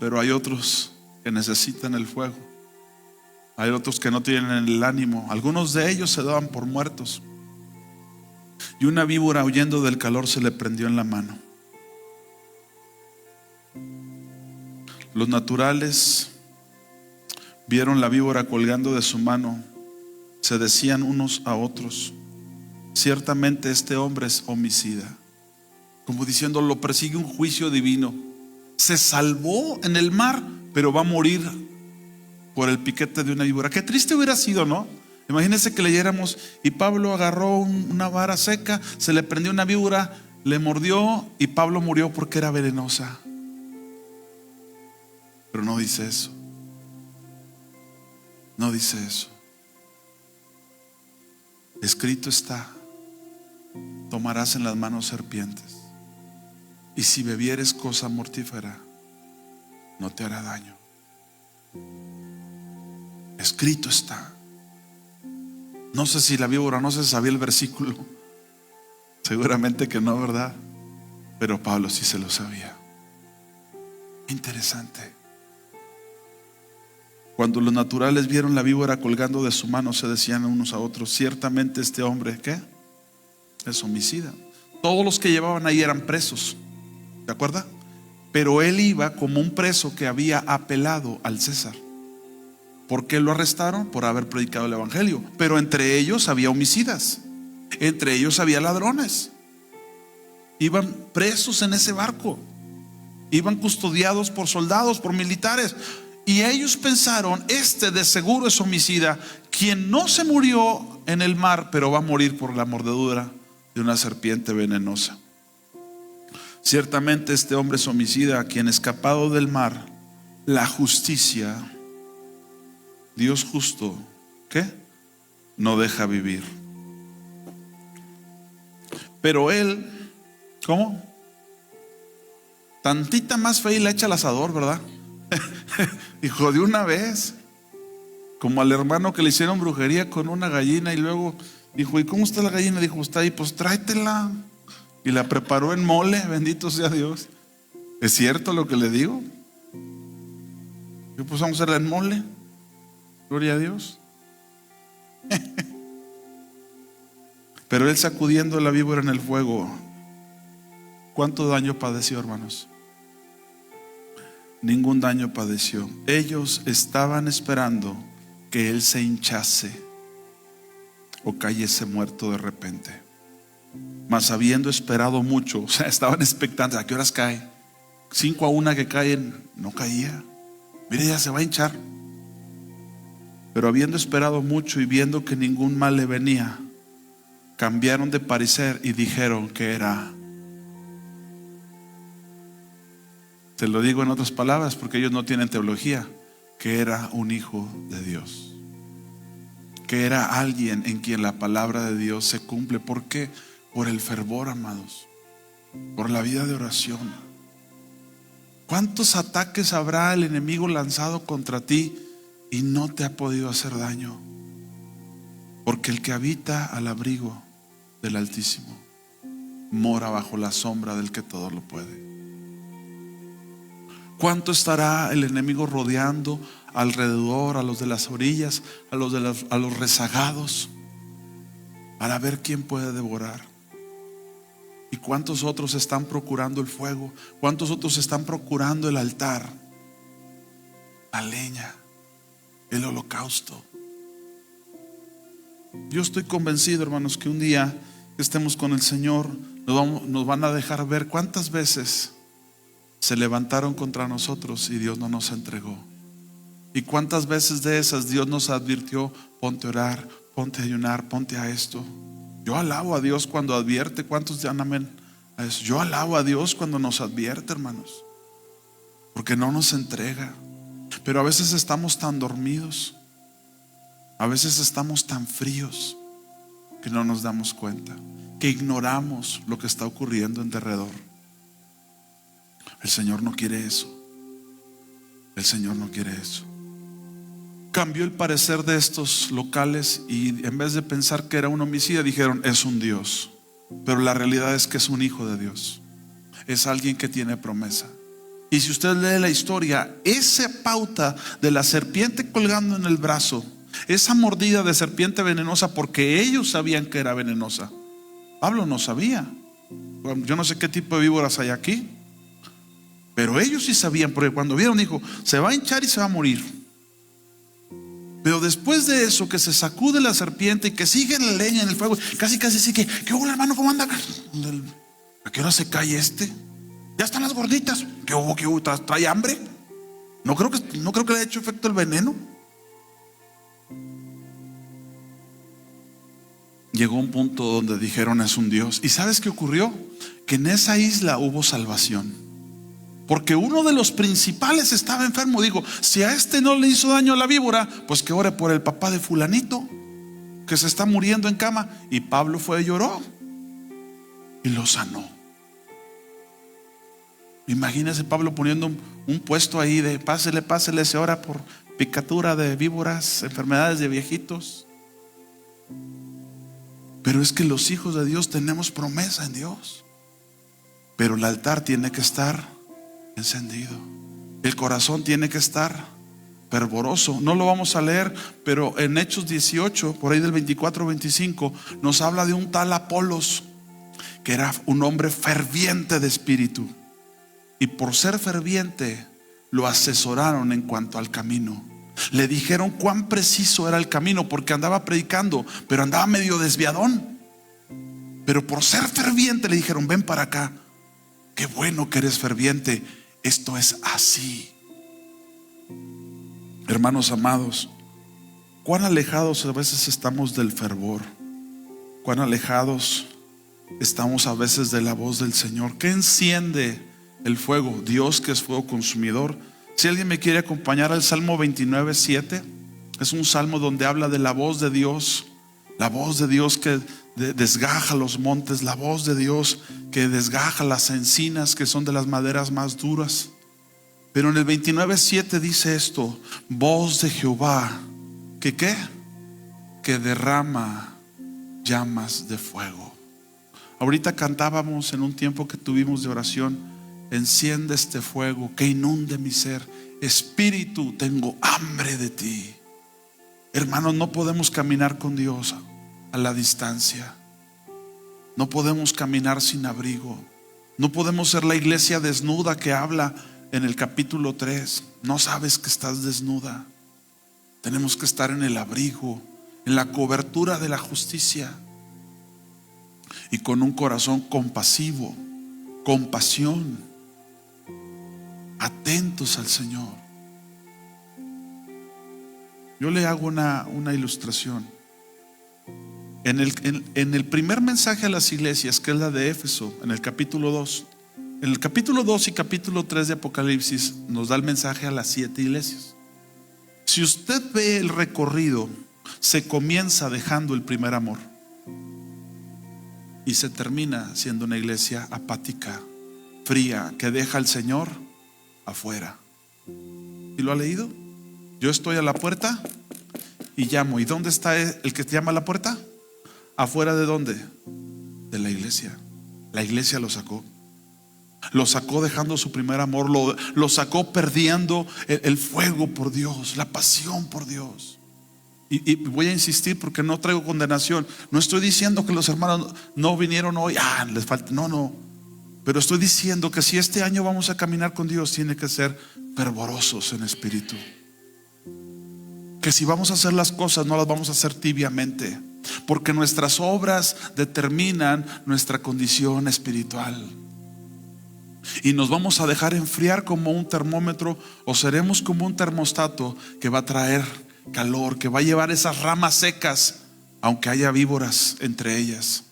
pero hay otros que necesitan el fuego. Hay otros que no tienen el ánimo. Algunos de ellos se daban por muertos. Y una víbora, huyendo del calor, se le prendió en la mano. Los naturales vieron la víbora colgando de su mano. Se decían unos a otros, ciertamente este hombre es homicida. Como diciendo, lo persigue un juicio divino. Se salvó en el mar, pero va a morir por el piquete de una víbora. Qué triste hubiera sido, ¿no? Imagínense que leyéramos, y Pablo agarró una vara seca, se le prendió una víbora, le mordió y Pablo murió porque era venenosa. Pero no dice eso. No dice eso. Escrito está, tomarás en las manos serpientes, y si bebieres cosa mortífera, no te hará daño. Escrito está. No sé si la víbora no se sabía el versículo. Seguramente que no, ¿verdad? Pero Pablo sí se lo sabía. Interesante. Cuando los naturales vieron la víbora colgando de su mano, se decían unos a otros, ciertamente este hombre, ¿qué? Es homicida. Todos los que llevaban ahí eran presos, ¿de acuerdo? Pero él iba como un preso que había apelado al César. ¿Por qué lo arrestaron? Por haber predicado el evangelio. Pero entre ellos había homicidas, entre ellos había ladrones. Iban presos en ese barco, iban custodiados por soldados, por militares. Y ellos pensaron, este de seguro es homicida, quien no se murió en el mar, pero va a morir por la mordedura de una serpiente venenosa. Ciertamente este hombre es homicida, a quien escapado del mar, la justicia, Dios justo, ¿qué? No deja vivir. Pero él, ¿cómo? Tantita más fe y le echa al asador, ¿verdad? Dijo, de una vez, como al hermano que le hicieron brujería con una gallina, y luego dijo, ¿y cómo está la gallina? Dijo, está ahí, pues tráetela. Y la preparó en mole, bendito sea Dios. ¿Es cierto lo que le digo? Yo, pues vamos a hacerla en mole. Gloria a Dios. Pero él, sacudiendo la víbora en el fuego, ¿cuánto daño padeció, hermanos? Ningún daño padeció. Ellos estaban esperando que él se hinchase o cayese muerto de repente. Mas habiendo esperado mucho, o sea, estaban expectantes. ¿A qué horas cae? 5-1 que caen, no caía. Mire, ya se va a hinchar. Pero habiendo esperado mucho y viendo que ningún mal le venía, cambiaron de parecer y dijeron que era. Te lo digo en otras palabras porque ellos no tienen teología, que era un hijo de Dios, que era alguien en quien la palabra de Dios se cumple. ¿Por qué? Por el fervor, amados, por la vida de oración. ¿Cuántos ataques habrá el enemigo lanzado contra ti y no te ha podido hacer daño? Porque el que habita al abrigo del Altísimo mora bajo la sombra del que todo lo puede. ¿Cuánto estará el enemigo rodeando alrededor a los de las orillas, a los rezagados, para ver quién puede devorar? ¿Y cuántos otros están procurando el fuego? ¿Cuántos otros están procurando el altar, la leña, el holocausto? Yo estoy convencido, hermanos, que un día que estemos con el Señor nos van a dejar ver cuántas veces se levantaron contra nosotros y Dios no nos entregó. Y cuántas veces de esas Dios nos advirtió: ponte a orar, ponte a ayunar, ponte a esto. Yo alabo a Dios cuando advierte. ¿Cuántos dan amén a eso? Yo alabo a Dios cuando nos advierte, hermanos, porque no nos entrega. Pero a veces estamos tan dormidos, a veces estamos tan fríos, que no nos damos cuenta, que ignoramos lo que está ocurriendo en derredor. El Señor no quiere eso. El Señor no quiere eso. Cambió el parecer de estos locales y en vez de pensar que era un homicida, dijeron: es un Dios. Pero la realidad es que es un hijo de Dios. Es alguien que tiene promesa. Y si usted lee la historia, esa pauta de la serpiente colgando en el brazo, esa mordida de serpiente venenosa, porque ellos sabían que era venenosa. Pablo no sabía. Yo no sé qué tipo de víboras hay aquí, pero ellos sí sabían, porque cuando vieron, dijo: se va a hinchar y se va a morir. Pero después de eso, que se sacude la serpiente y que sigue la leña en el fuego, casi sí que, ¿qué hubo, hermano? ¿Cómo anda? ¿A qué hora se cae este? Ya están las gorditas. ¿Qué hubo? ¿Qué hubo? ¿Trae hambre? No creo que le haya hecho efecto el veneno. Llegó un punto donde dijeron: es un Dios. ¿Y sabes qué ocurrió? Que en esa isla hubo salvación. Porque uno de los principales estaba enfermo. Digo, si a este no le hizo daño a la víbora, pues que ore por el papá de fulanito, que se está muriendo en cama. Y Pablo fue y lloró y lo sanó. Imagínese Pablo poniendo un puesto ahí de pásele, se ora por picadura de víboras, enfermedades de viejitos. Pero es que los hijos de Dios tenemos promesa en Dios. Pero el altar tiene que estar encendido. El corazón tiene que estar fervoroso. No lo vamos a leer, pero en Hechos 18, por ahí del 24-25, nos habla de un tal Apolos, que era un hombre ferviente de espíritu. Y por ser ferviente, lo asesoraron en cuanto al camino. Le dijeron cuán preciso era el camino, porque andaba predicando, pero andaba medio desviadón. Pero por ser ferviente le dijeron: ven para acá. Qué bueno que eres ferviente. Esto es así. Hermanos amados, cuán alejados a veces estamos del fervor, cuán alejados estamos a veces de la voz del Señor. ¿Qué enciende el fuego? Dios, que es fuego consumidor. Si alguien me quiere acompañar al Salmo 29:7, es un salmo donde habla de la voz de Dios. La voz de Dios que desgaja los montes, la voz de Dios que desgaja las encinas, que son de las maderas más duras. Pero en el 29:7 dice esto: voz de Jehová, ¿que qué? Que derrama llamas de fuego. Ahorita cantábamos en un tiempo que tuvimos de oración: enciende este fuego que inunde mi ser. Espíritu, tengo hambre de ti. Hermanos, no podemos caminar con Dios a la distancia. No podemos caminar sin abrigo. No podemos ser la iglesia desnuda que habla en el capítulo 3. No sabes que estás desnuda. Tenemos que estar en el abrigo, en la cobertura de la justicia, y con un corazón compasivo, compasión, atentos al Señor. Yo le hago una ilustración. En el primer mensaje a las iglesias, que es la de Éfeso, en el capítulo 2, en el capítulo 2 y capítulo 3 de Apocalipsis, nos da el mensaje a las 7 iglesias. Si usted ve el recorrido, se comienza dejando el primer amor y se termina siendo una iglesia apática, fría, que deja al Señor afuera. ¿Y lo ha leído? Yo estoy a la puerta y llamo. ¿Y dónde está el que te llama a la puerta? ¿Afuera de dónde? De la iglesia. La iglesia lo sacó. Lo sacó dejando su primer amor. Lo sacó perdiendo el fuego por Dios, la pasión por Dios. Y voy a insistir porque no traigo condenación. No estoy diciendo que los hermanos no vinieron hoy, les falta. No. Pero estoy diciendo que si este año vamos a caminar con Dios, tiene que ser fervorosos en espíritu. Que si vamos a hacer las cosas, no las vamos a hacer tibiamente, porque nuestras obras determinan nuestra condición espiritual. Y nos vamos a dejar enfriar como un termómetro, o seremos como un termostato que va a traer calor, que va a llevar esas ramas secas, aunque haya víboras entre ellas.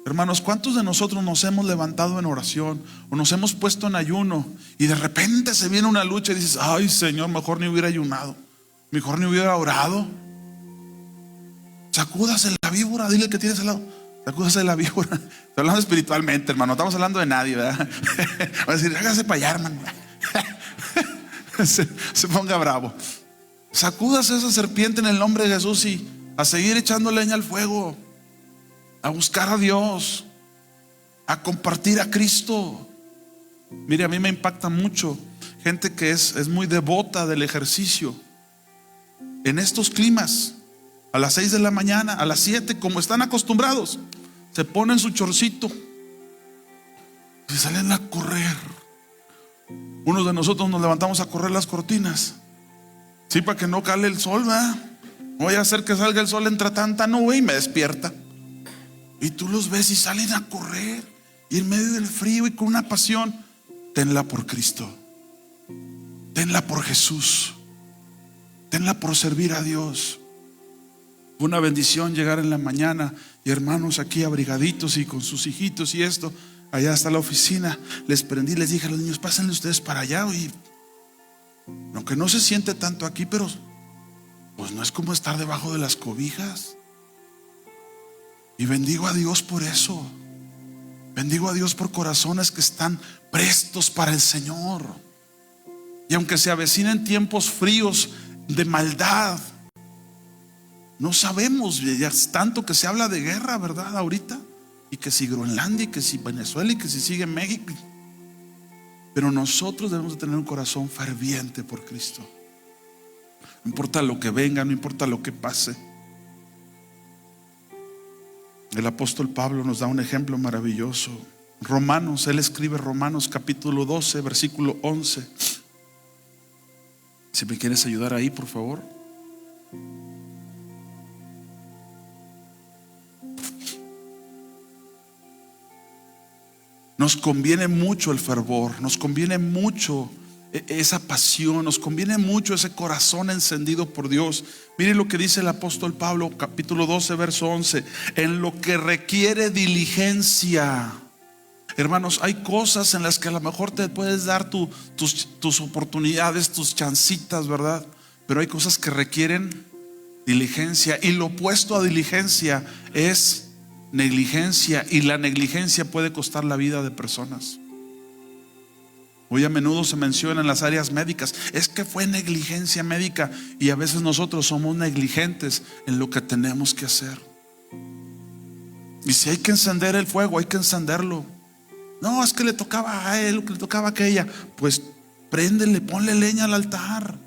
Hermanos, ¿cuántos de nosotros nos hemos levantado en oración o nos hemos puesto en ayuno y de repente se viene una lucha y dices: ay Señor, mejor ni hubiera ayunado, mejor ni hubiera orado? Sacúdase la víbora, dile que tienes al lado, sacúdase la víbora. Estoy hablando espiritualmente, hermano, no estamos hablando de nadie, ¿verdad? Va a decir: hágase para allá, hermano. se ponga bravo. Sacúdase esa serpiente en el nombre de Jesús y a seguir echando leña al fuego, a buscar a Dios, a compartir a Cristo. Mire, a mí me impacta mucho gente que es muy devota del ejercicio. En estos climas, a las 6 de la mañana, a las 7, como están acostumbrados, se ponen su chorcito y salen a correr. Unos de nosotros nos levantamos a correr las cortinas, sí, para que no cale el sol, ¿verdad? No voy a hacer que salga el sol entre tanta nube y me despierta. Y tú los ves y salen a correr, y en medio del frío y con una pasión. Tenla por Cristo, tenla por Jesús, tenla por servir a Dios. Fue una bendición llegar en la mañana y hermanos aquí abrigaditos y con sus hijitos y esto. Allá está la oficina, les prendí, les dije a los niños: pásenle ustedes para allá. Y aunque no se siente tanto aquí, pero pues no es como estar debajo de las cobijas. Y bendigo a Dios por eso. Bendigo a Dios por corazones que están prestos para el Señor. Y aunque se avecinen tiempos fríos de maldad, no sabemos, ya es tanto que se habla de guerra, ¿verdad? Ahorita, y que si Groenlandia, y que si Venezuela, y que si sigue México. Pero nosotros debemos de tener un corazón ferviente por Cristo. No importa lo que venga, no importa lo que pase. El apóstol Pablo nos da un ejemplo maravilloso. Romanos, él escribe Romanos capítulo 12, versículo 11. Si me quieres ayudar ahí, por favor. Nos conviene mucho el fervor, nos conviene mucho esa pasión, nos conviene mucho ese corazón encendido por Dios. Miren lo que dice el apóstol Pablo, capítulo 12, verso 11: en lo que requiere diligencia. Hermanos, hay cosas en las que a lo mejor te puedes dar tus oportunidades, tus chancitas, ¿verdad? Pero hay cosas que requieren diligencia, y lo opuesto a diligencia es negligencia, y la negligencia puede costar la vida de personas. Muy a menudo se menciona en las áreas médicas: es que fue negligencia médica. Y a veces nosotros somos negligentes en lo que tenemos que hacer. Y si hay que encender el fuego, hay que encenderlo. No, es que le tocaba a él, que le tocaba a aquella. Pues préndele, ponle leña al altar.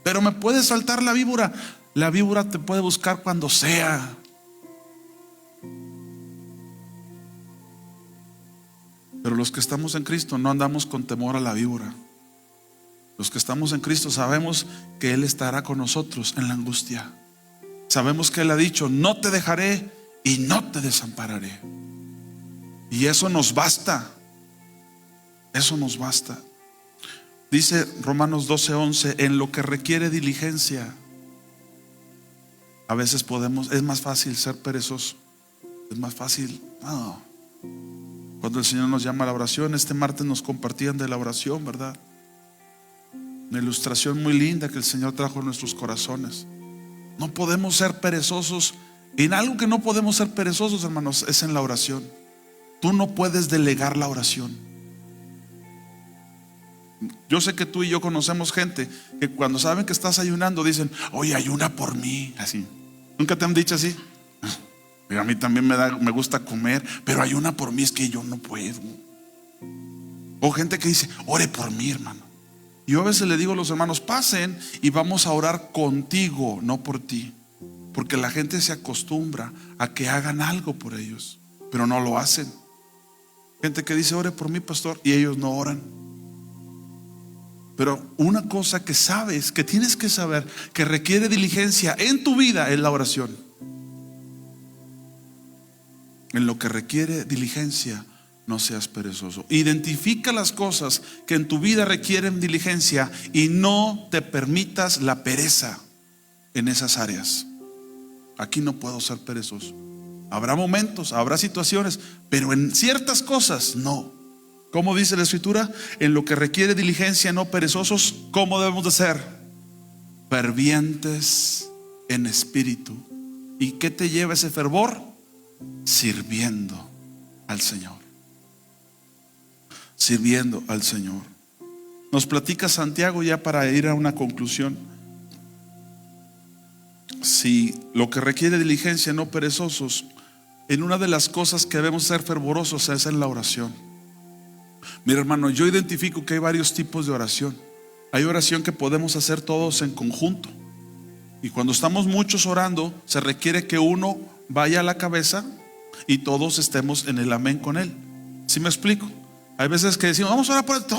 Pero me puede saltar la víbora. La víbora te puede buscar cuando sea. Pero los que estamos en Cristo no andamos con temor a la víbora. Los que estamos en Cristo sabemos que Él estará con nosotros en la angustia. Sabemos que Él ha dicho: no te dejaré y no te desampararé. Y eso nos basta. Eso nos basta. Dice Romanos 12:11: en lo que requiere diligencia. A veces es más fácil ser perezoso. Es más fácil. Cuando el Señor nos llama a la oración, este martes nos compartían de la oración, ¿verdad? Una ilustración muy linda que el Señor trajo a nuestros corazones. No podemos ser perezosos. Y en algo que no podemos ser perezosos, hermanos, es en la oración. Tú no puedes delegar la oración. Yo sé que tú y yo conocemos gente que cuando saben que estás ayunando dicen: oye, ayuna por mí. Así. ¿Nunca te han dicho así? A mí también me gusta comer, pero ayuna por mí, es que yo no puedo. O gente que dice: ore por mí, hermano. Yo a veces le digo a los hermanos: pasen y vamos a orar contigo, no por ti. Porque la gente se acostumbra a que hagan algo por ellos, pero no lo hacen. Gente que dice: ore por mí, pastor, y ellos no oran. Pero una cosa que sabes, que tienes que saber, que requiere diligencia en tu vida, es la oración. En lo que requiere diligencia, no seas perezoso. Identifica las cosas que en tu vida requieren diligencia y no te permitas la pereza en esas áreas. Aquí no puedo ser perezoso. Habrá momentos, habrá situaciones, pero en ciertas cosas no. ¿Cómo dice la Escritura? En lo que requiere diligencia, no perezosos. ¿Cómo debemos de ser? Fervientes en espíritu. ¿Y qué te lleva ese fervor? Sirviendo al Señor. Sirviendo al Señor. Nos platica Santiago, ya para ir a una conclusión. Si lo que requiere diligencia, no perezosos, en una de las cosas que debemos ser fervorosos es en la oración. Mira, hermano, yo identifico que hay varios tipos de oración. Hay oración que podemos hacer todos en conjunto, y cuando estamos muchos orando, se requiere que uno vaya a la cabeza y todos estemos en el amén con él. ¿Sí me explico? Hay veces que decimos: vamos a orar por esto,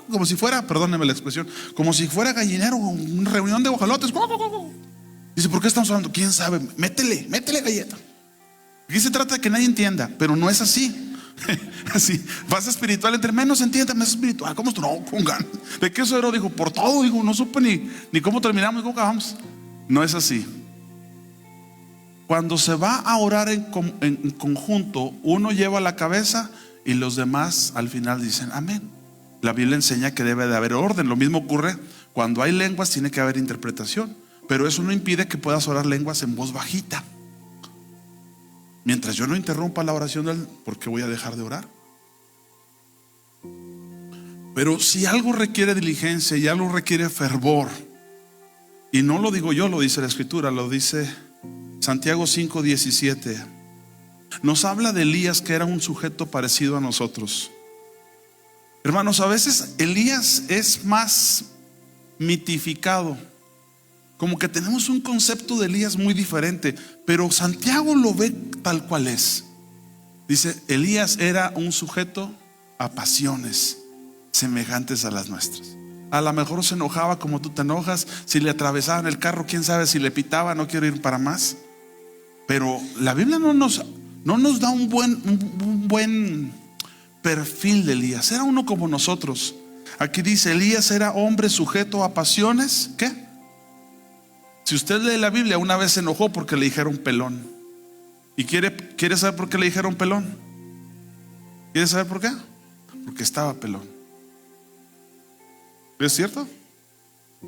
como si fuera, perdónenme la expresión, como si fuera gallinero, una reunión de ojalotes. Dice: ¿por qué estamos hablando? ¿Quién sabe? Métele galleta. Aquí se trata de que nadie entienda, pero no es así. Así, vas espiritual, entre menos entiendas, más espiritual. ¿Cómo esto? No, pongan. ¿De qué eso era? Dijo: por todo. Digo, no supe ni cómo terminamos, ni cómo acabamos. No es así. Cuando se va a orar en conjunto, uno lleva la cabeza y los demás al final dicen amén. La Biblia enseña que debe de haber orden. Lo mismo ocurre cuando hay lenguas, tiene que haber interpretación. Pero eso no impide que puedas orar lenguas en voz bajita. Mientras yo no interrumpa la oración, ¿por qué voy a dejar de orar? Pero si algo requiere diligencia y algo requiere fervor, y no lo digo yo, lo dice la Escritura, lo dice Santiago 5:17, nos habla de Elías, que era un sujeto parecido a nosotros. Hermanos, a veces Elías es más mitificado, como que tenemos un concepto de Elías muy diferente, pero Santiago lo ve tal cual es. Dice: Elías era un sujeto a pasiones semejantes a las nuestras. A lo mejor se enojaba como tú te enojas. Si le atravesaban el carro, quién sabe si le pitaba, no quiero ir para más. Pero la Biblia no nos da un buen perfil de Elías. Era uno como nosotros. Aquí dice: Elías era hombre sujeto a pasiones. ¿Qué? Si usted lee la Biblia, una vez se enojó porque le dijeron pelón. ¿Y quiere saber por qué le dijeron pelón? ¿Quiere saber por qué? Porque estaba pelón. ¿Es cierto?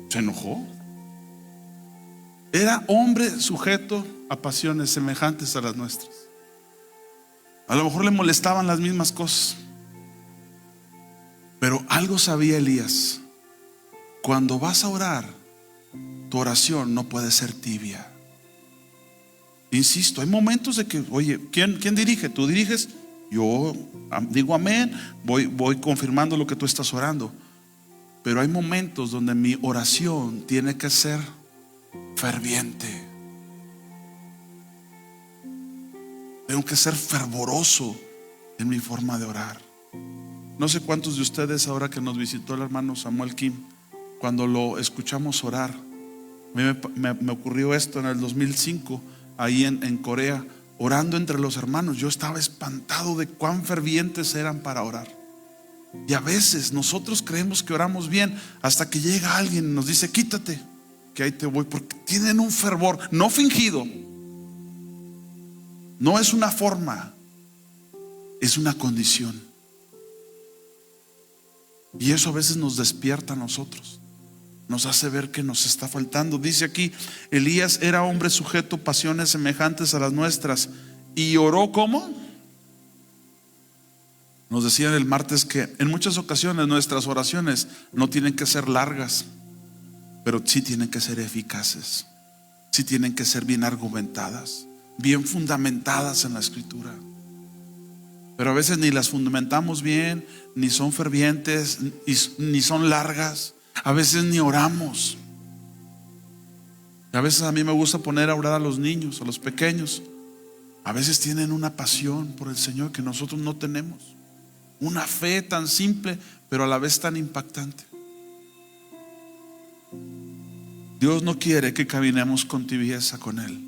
Se enojó. Era hombre sujeto a pasiones semejantes a las nuestras. A lo mejor le molestaban las mismas cosas, pero algo sabía Elías: cuando vas a orar, tu oración no puede ser tibia. Insisto, hay momentos de que, oye, ¿quién dirige? ¿Tú diriges? Yo digo amén, voy confirmando lo que tú estás orando. Pero hay momentos donde mi oración tiene que ser ferviente. Tengo que ser fervoroso en mi forma de orar. No sé cuántos de ustedes, ahora que nos visitó el hermano Samuel Kim, cuando lo escuchamos orar, me ocurrió esto en el 2005, ahí en Corea, orando entre los hermanos. Yo estaba espantado de cuán fervientes eran para orar. Y a veces nosotros creemos que oramos bien, hasta que llega alguien y nos dice: quítate, que ahí te voy. Porque tienen un fervor, no fingido. No es una forma, es una condición. Y eso a veces nos despierta a nosotros, nos hace ver que nos está faltando. Dice aquí: Elías era hombre sujeto a pasiones semejantes a las nuestras, y oró ¿cómo? Nos decían el martes que en muchas ocasiones nuestras oraciones no tienen que ser largas, pero sí tienen que ser eficaces, sí tienen que ser bien argumentadas, bien fundamentadas en la Escritura. Pero a veces ni las fundamentamos bien, ni son fervientes, ni son largas. A veces ni oramos. A veces a mí me gusta poner a orar a los niños, a los pequeños. A veces tienen una pasión por el Señor que nosotros no tenemos. Una fe tan simple, pero a la vez tan impactante. Dios no quiere que caminemos con tibieza con Él.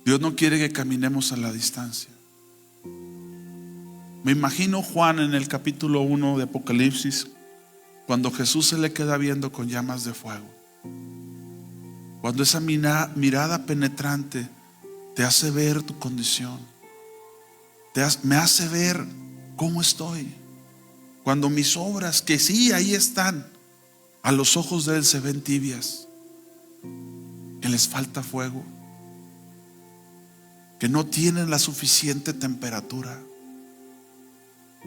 Dios no quiere que caminemos a la distancia. Me imagino Juan en el capítulo 1 de Apocalipsis, cuando Jesús se le queda viendo con llamas de fuego. Cuando esa mirada penetrante te hace ver tu condición, me hace ver cómo estoy. Cuando mis obras, que sí, ahí están, a los ojos de Él se ven tibias, que les falta fuego, que no tienen la suficiente temperatura.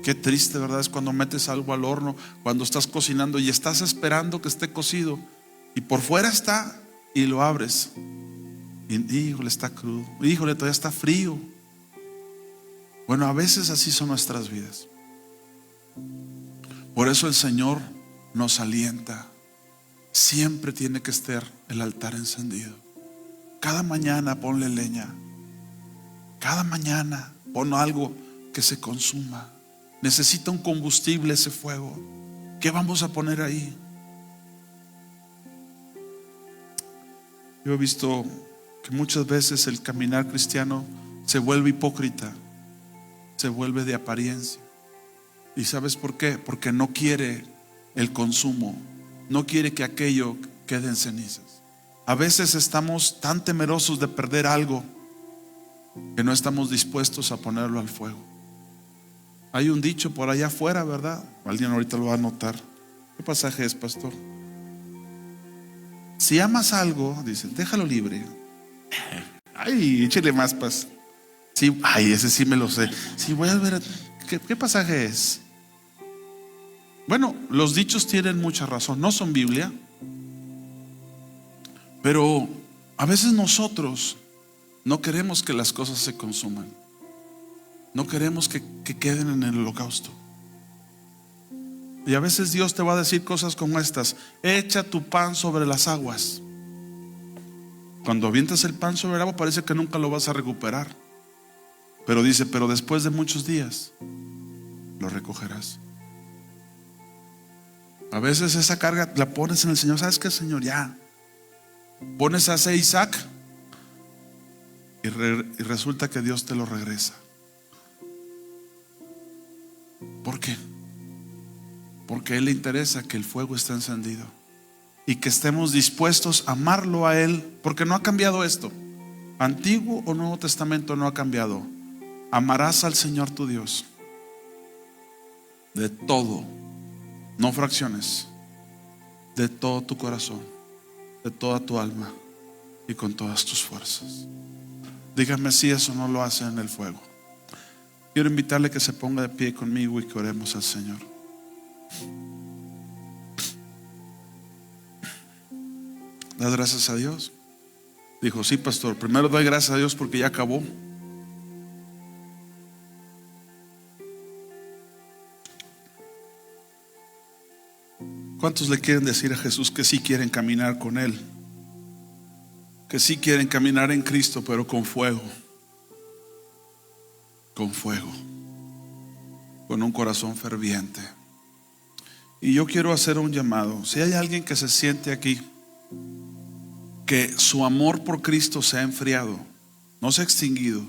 Qué triste, ¿verdad? Es cuando metes algo al horno, cuando estás cocinando y estás esperando que esté cocido y por fuera está y lo abres y híjole, está crudo, híjole, todavía está frío. Bueno, a veces así son nuestras vidas. Por eso el Señor nos alienta. Siempre tiene que estar el altar encendido. Cada mañana ponle leña. Cada mañana pon algo que se consuma. Necesita un combustible ese fuego. ¿Qué vamos a poner ahí? Yo he visto que muchas veces el caminar cristiano se vuelve hipócrita, se vuelve de apariencia. ¿Y sabes por qué? Porque no quiere el consumo, no quiere que aquello quede en cenizas. A veces estamos tan temerosos de perder algo que no estamos dispuestos a ponerlo al fuego. Hay un dicho por allá afuera, ¿verdad? Alguien ahorita lo va a anotar. ¿Qué pasaje es, pastor? Si amas algo, dice, déjalo libre. Ay, échale más paz. Sí, ay, ese sí me lo sé. Sí, voy a ver. ¿Qué pasaje es? Bueno, los dichos tienen mucha razón. No son Biblia. Pero a veces nosotros no queremos que las cosas se consuman. No queremos que queden en el holocausto. Y a veces Dios te va a decir cosas como estas: echa tu pan sobre las aguas. Cuando avientas el pan sobre el agua parece que nunca lo vas a recuperar. Pero dice, pero después de muchos días lo recogerás. A veces esa carga la pones en el Señor. ¿Sabes qué, Señor? Ya. Pones a ese Isaac y resulta que Dios te lo regresa. ¿Por qué? Porque a Él le interesa que el fuego esté encendido y que estemos dispuestos a amarlo a Él, porque no ha cambiado esto. Antiguo o Nuevo Testamento no ha cambiado. Amarás al Señor tu Dios de todo, no fracciones, de todo tu corazón, de toda tu alma y con todas tus fuerzas. Dígame si eso no lo hace en el fuego. Quiero invitarle que se ponga de pie conmigo y que oremos al Señor. ¿Das gracias a Dios? Dijo, sí, pastor, primero doy gracias a Dios porque ya acabó. ¿Cuántos le quieren decir a Jesús que sí quieren caminar con Él? Que sí quieren caminar en Cristo, pero con fuego. Con fuego. Con un corazón ferviente. Y yo quiero hacer un llamado. Si hay alguien que se siente aquí que su amor por Cristo se ha enfriado, no se ha extinguido,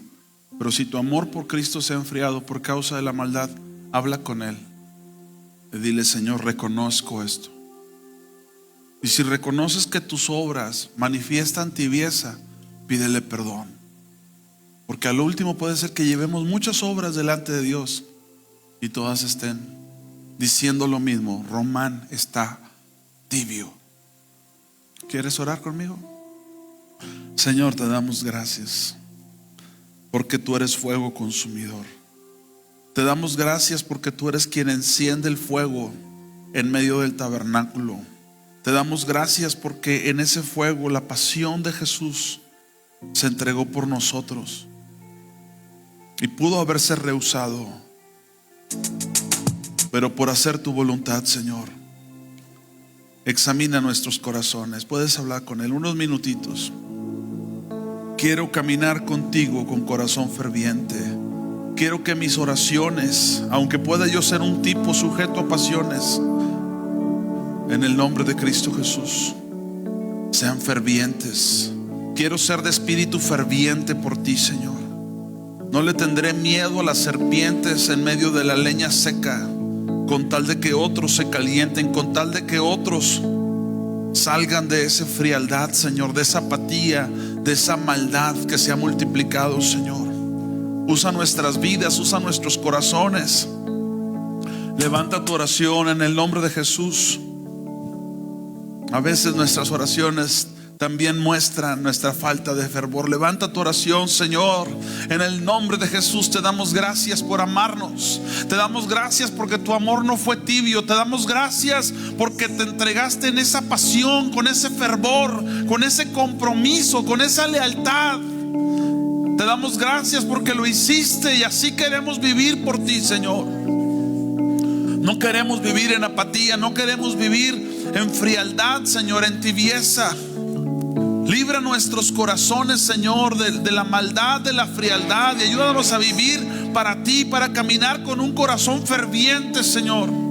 pero si tu amor por Cristo se ha enfriado por causa de la maldad, habla con Él y dile, Señor, reconozco esto. Y si reconoces que tus obras manifiestan tibieza, pídele perdón, porque al último puede ser que llevemos muchas obras delante de Dios y todas estén diciendo lo mismo: Román está tibio. ¿Quieres orar conmigo? Señor, te damos gracias porque tú eres fuego consumidor. Te damos gracias porque tú eres quien enciende el fuego en medio del tabernáculo. Te damos gracias porque en ese fuego la pasión de Jesús se entregó por nosotros y pudo haberse rehusado, pero por hacer tu voluntad, Señor, examina nuestros corazones. Puedes hablar con Él unos minutitos. Quiero caminar contigo con corazón ferviente. Quiero que mis oraciones, aunque pueda yo ser un tipo sujeto a pasiones, en el nombre de Cristo Jesús, sean fervientes. Quiero ser de espíritu ferviente por ti, Señor. No le tendré miedo a las serpientes en medio de la leña seca, con tal de que otros se calienten, con tal de que otros salgan de esa frialdad, Señor, de esa apatía, de esa maldad que se ha multiplicado, Señor. Usa nuestras vidas, usa nuestros corazones. Levanta tu oración en el nombre de Jesús. A veces nuestras oraciones también muestran nuestra falta de fervor. Levanta tu oración, Señor. En el nombre de Jesús te damos gracias por amarnos. Te damos gracias porque tu amor no fue tibio. Te damos gracias porque te entregaste en esa pasión, con ese fervor, con ese compromiso, con esa lealtad. Te damos gracias porque lo hiciste y así queremos vivir por ti, Señor. No queremos vivir en apatía, no queremos vivir en frialdad, Señor, en tibieza. Libra nuestros corazones, Señor, de la maldad, de la frialdad, y ayúdanos a vivir para ti, para caminar con un corazón ferviente, Señor.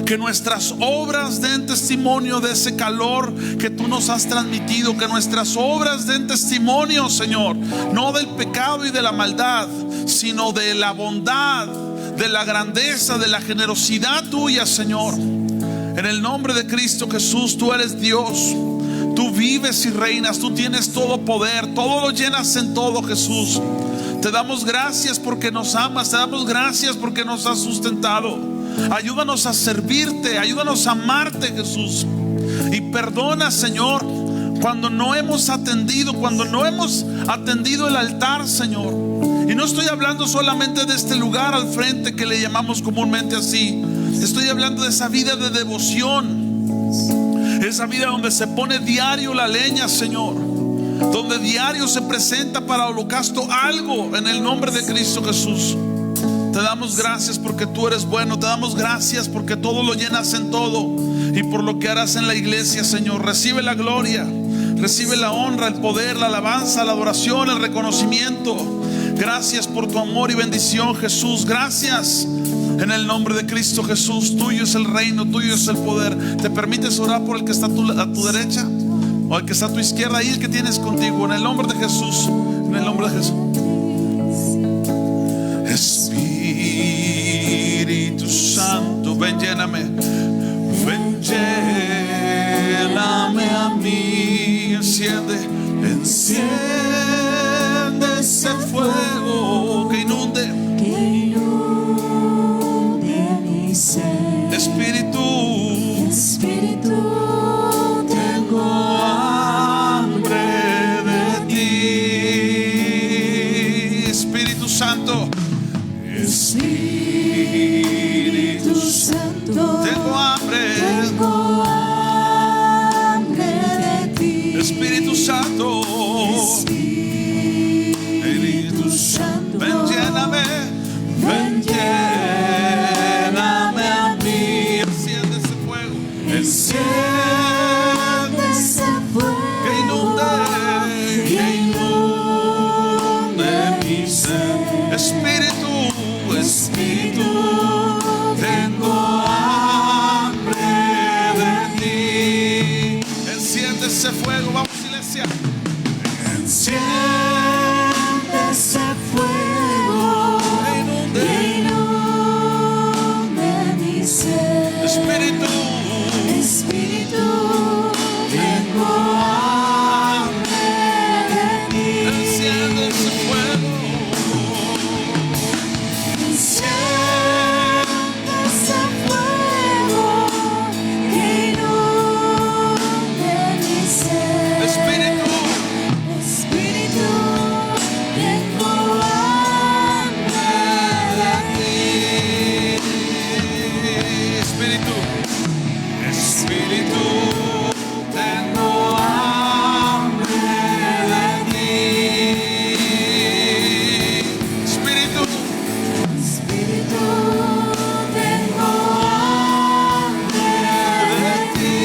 Que nuestras obras den testimonio de ese calor que tú nos has transmitido. Que nuestras obras den testimonio, Señor, no del pecado y de la maldad, sino de la bondad, de la grandeza, de la generosidad tuya, Señor. En el nombre de Cristo Jesús, tú eres Dios. Tú vives y reinas, tú tienes todo poder, todo lo llenas en todo, Jesús. Te damos gracias porque nos amas, te damos gracias porque nos has sustentado. Ayúdanos a servirte, ayúdanos a amarte, Jesús. Y perdona, Señor, cuando no hemos atendido el altar, Señor. Y no estoy hablando solamente de este lugar al frente que le llamamos comúnmente así. Estoy hablando de esa vida de devoción. Esa vida donde se pone diario la leña, Señor, donde diario se presenta para holocausto algo en el nombre de Cristo Jesús. Te damos gracias porque tú eres bueno. Te damos gracias porque todo lo llenas en todo. Y por lo que harás en la iglesia, Señor. Recibe la gloria, recibe la honra, el poder, la alabanza, la adoración, el reconocimiento. Gracias por tu amor y bendición, Jesús. Gracias. En el nombre de Cristo Jesús, tuyo es el reino, tuyo es el poder. ¿Te permites orar por el que está a tu derecha? O el que está a tu izquierda, y el que tienes contigo. En el nombre de Jesús, en el nombre de Jesús. Espíritu Santo, ven, lléname. Ven, lléname a mí. Enciende ese fuego que inunde mi ser. Espíritu, tengo hambre de ti. Espíritu Santo, tengo hambre de ti. Espíritu Santo, ven, lléname, ven, lléname a mí. Enciende ese fuego, que inunde mi ser. Espíritu, tengo hambre de ti. Enciende ese fuego, vamos, iglesia. Enciende ese fuego que inunde mi ser. Espíritu, tengo hambre de ti. Enciende ese fuego. Espíritu, tengo hambre Espíritu, tengo hambre de ti. Espíritu, Espíritu, tengo hambre de ti.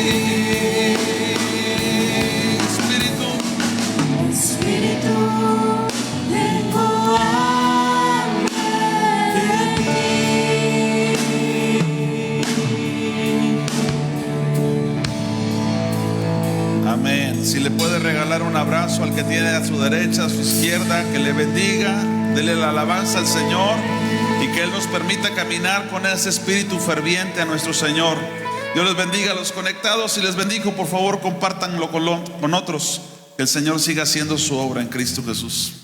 Espíritu, Espíritu, tengo hambre de ti. amén. Si le puede regalar un abrazo al que tiene a su derecha, a su izquierda, que le bendiga, dele la alabanza al Señor y que Él nos permita caminar con ese espíritu ferviente a nuestro Señor. Dios les bendiga a los conectados. Si les bendigo, por favor, compártanlo con otros. Que el Señor siga haciendo su obra en Cristo Jesús.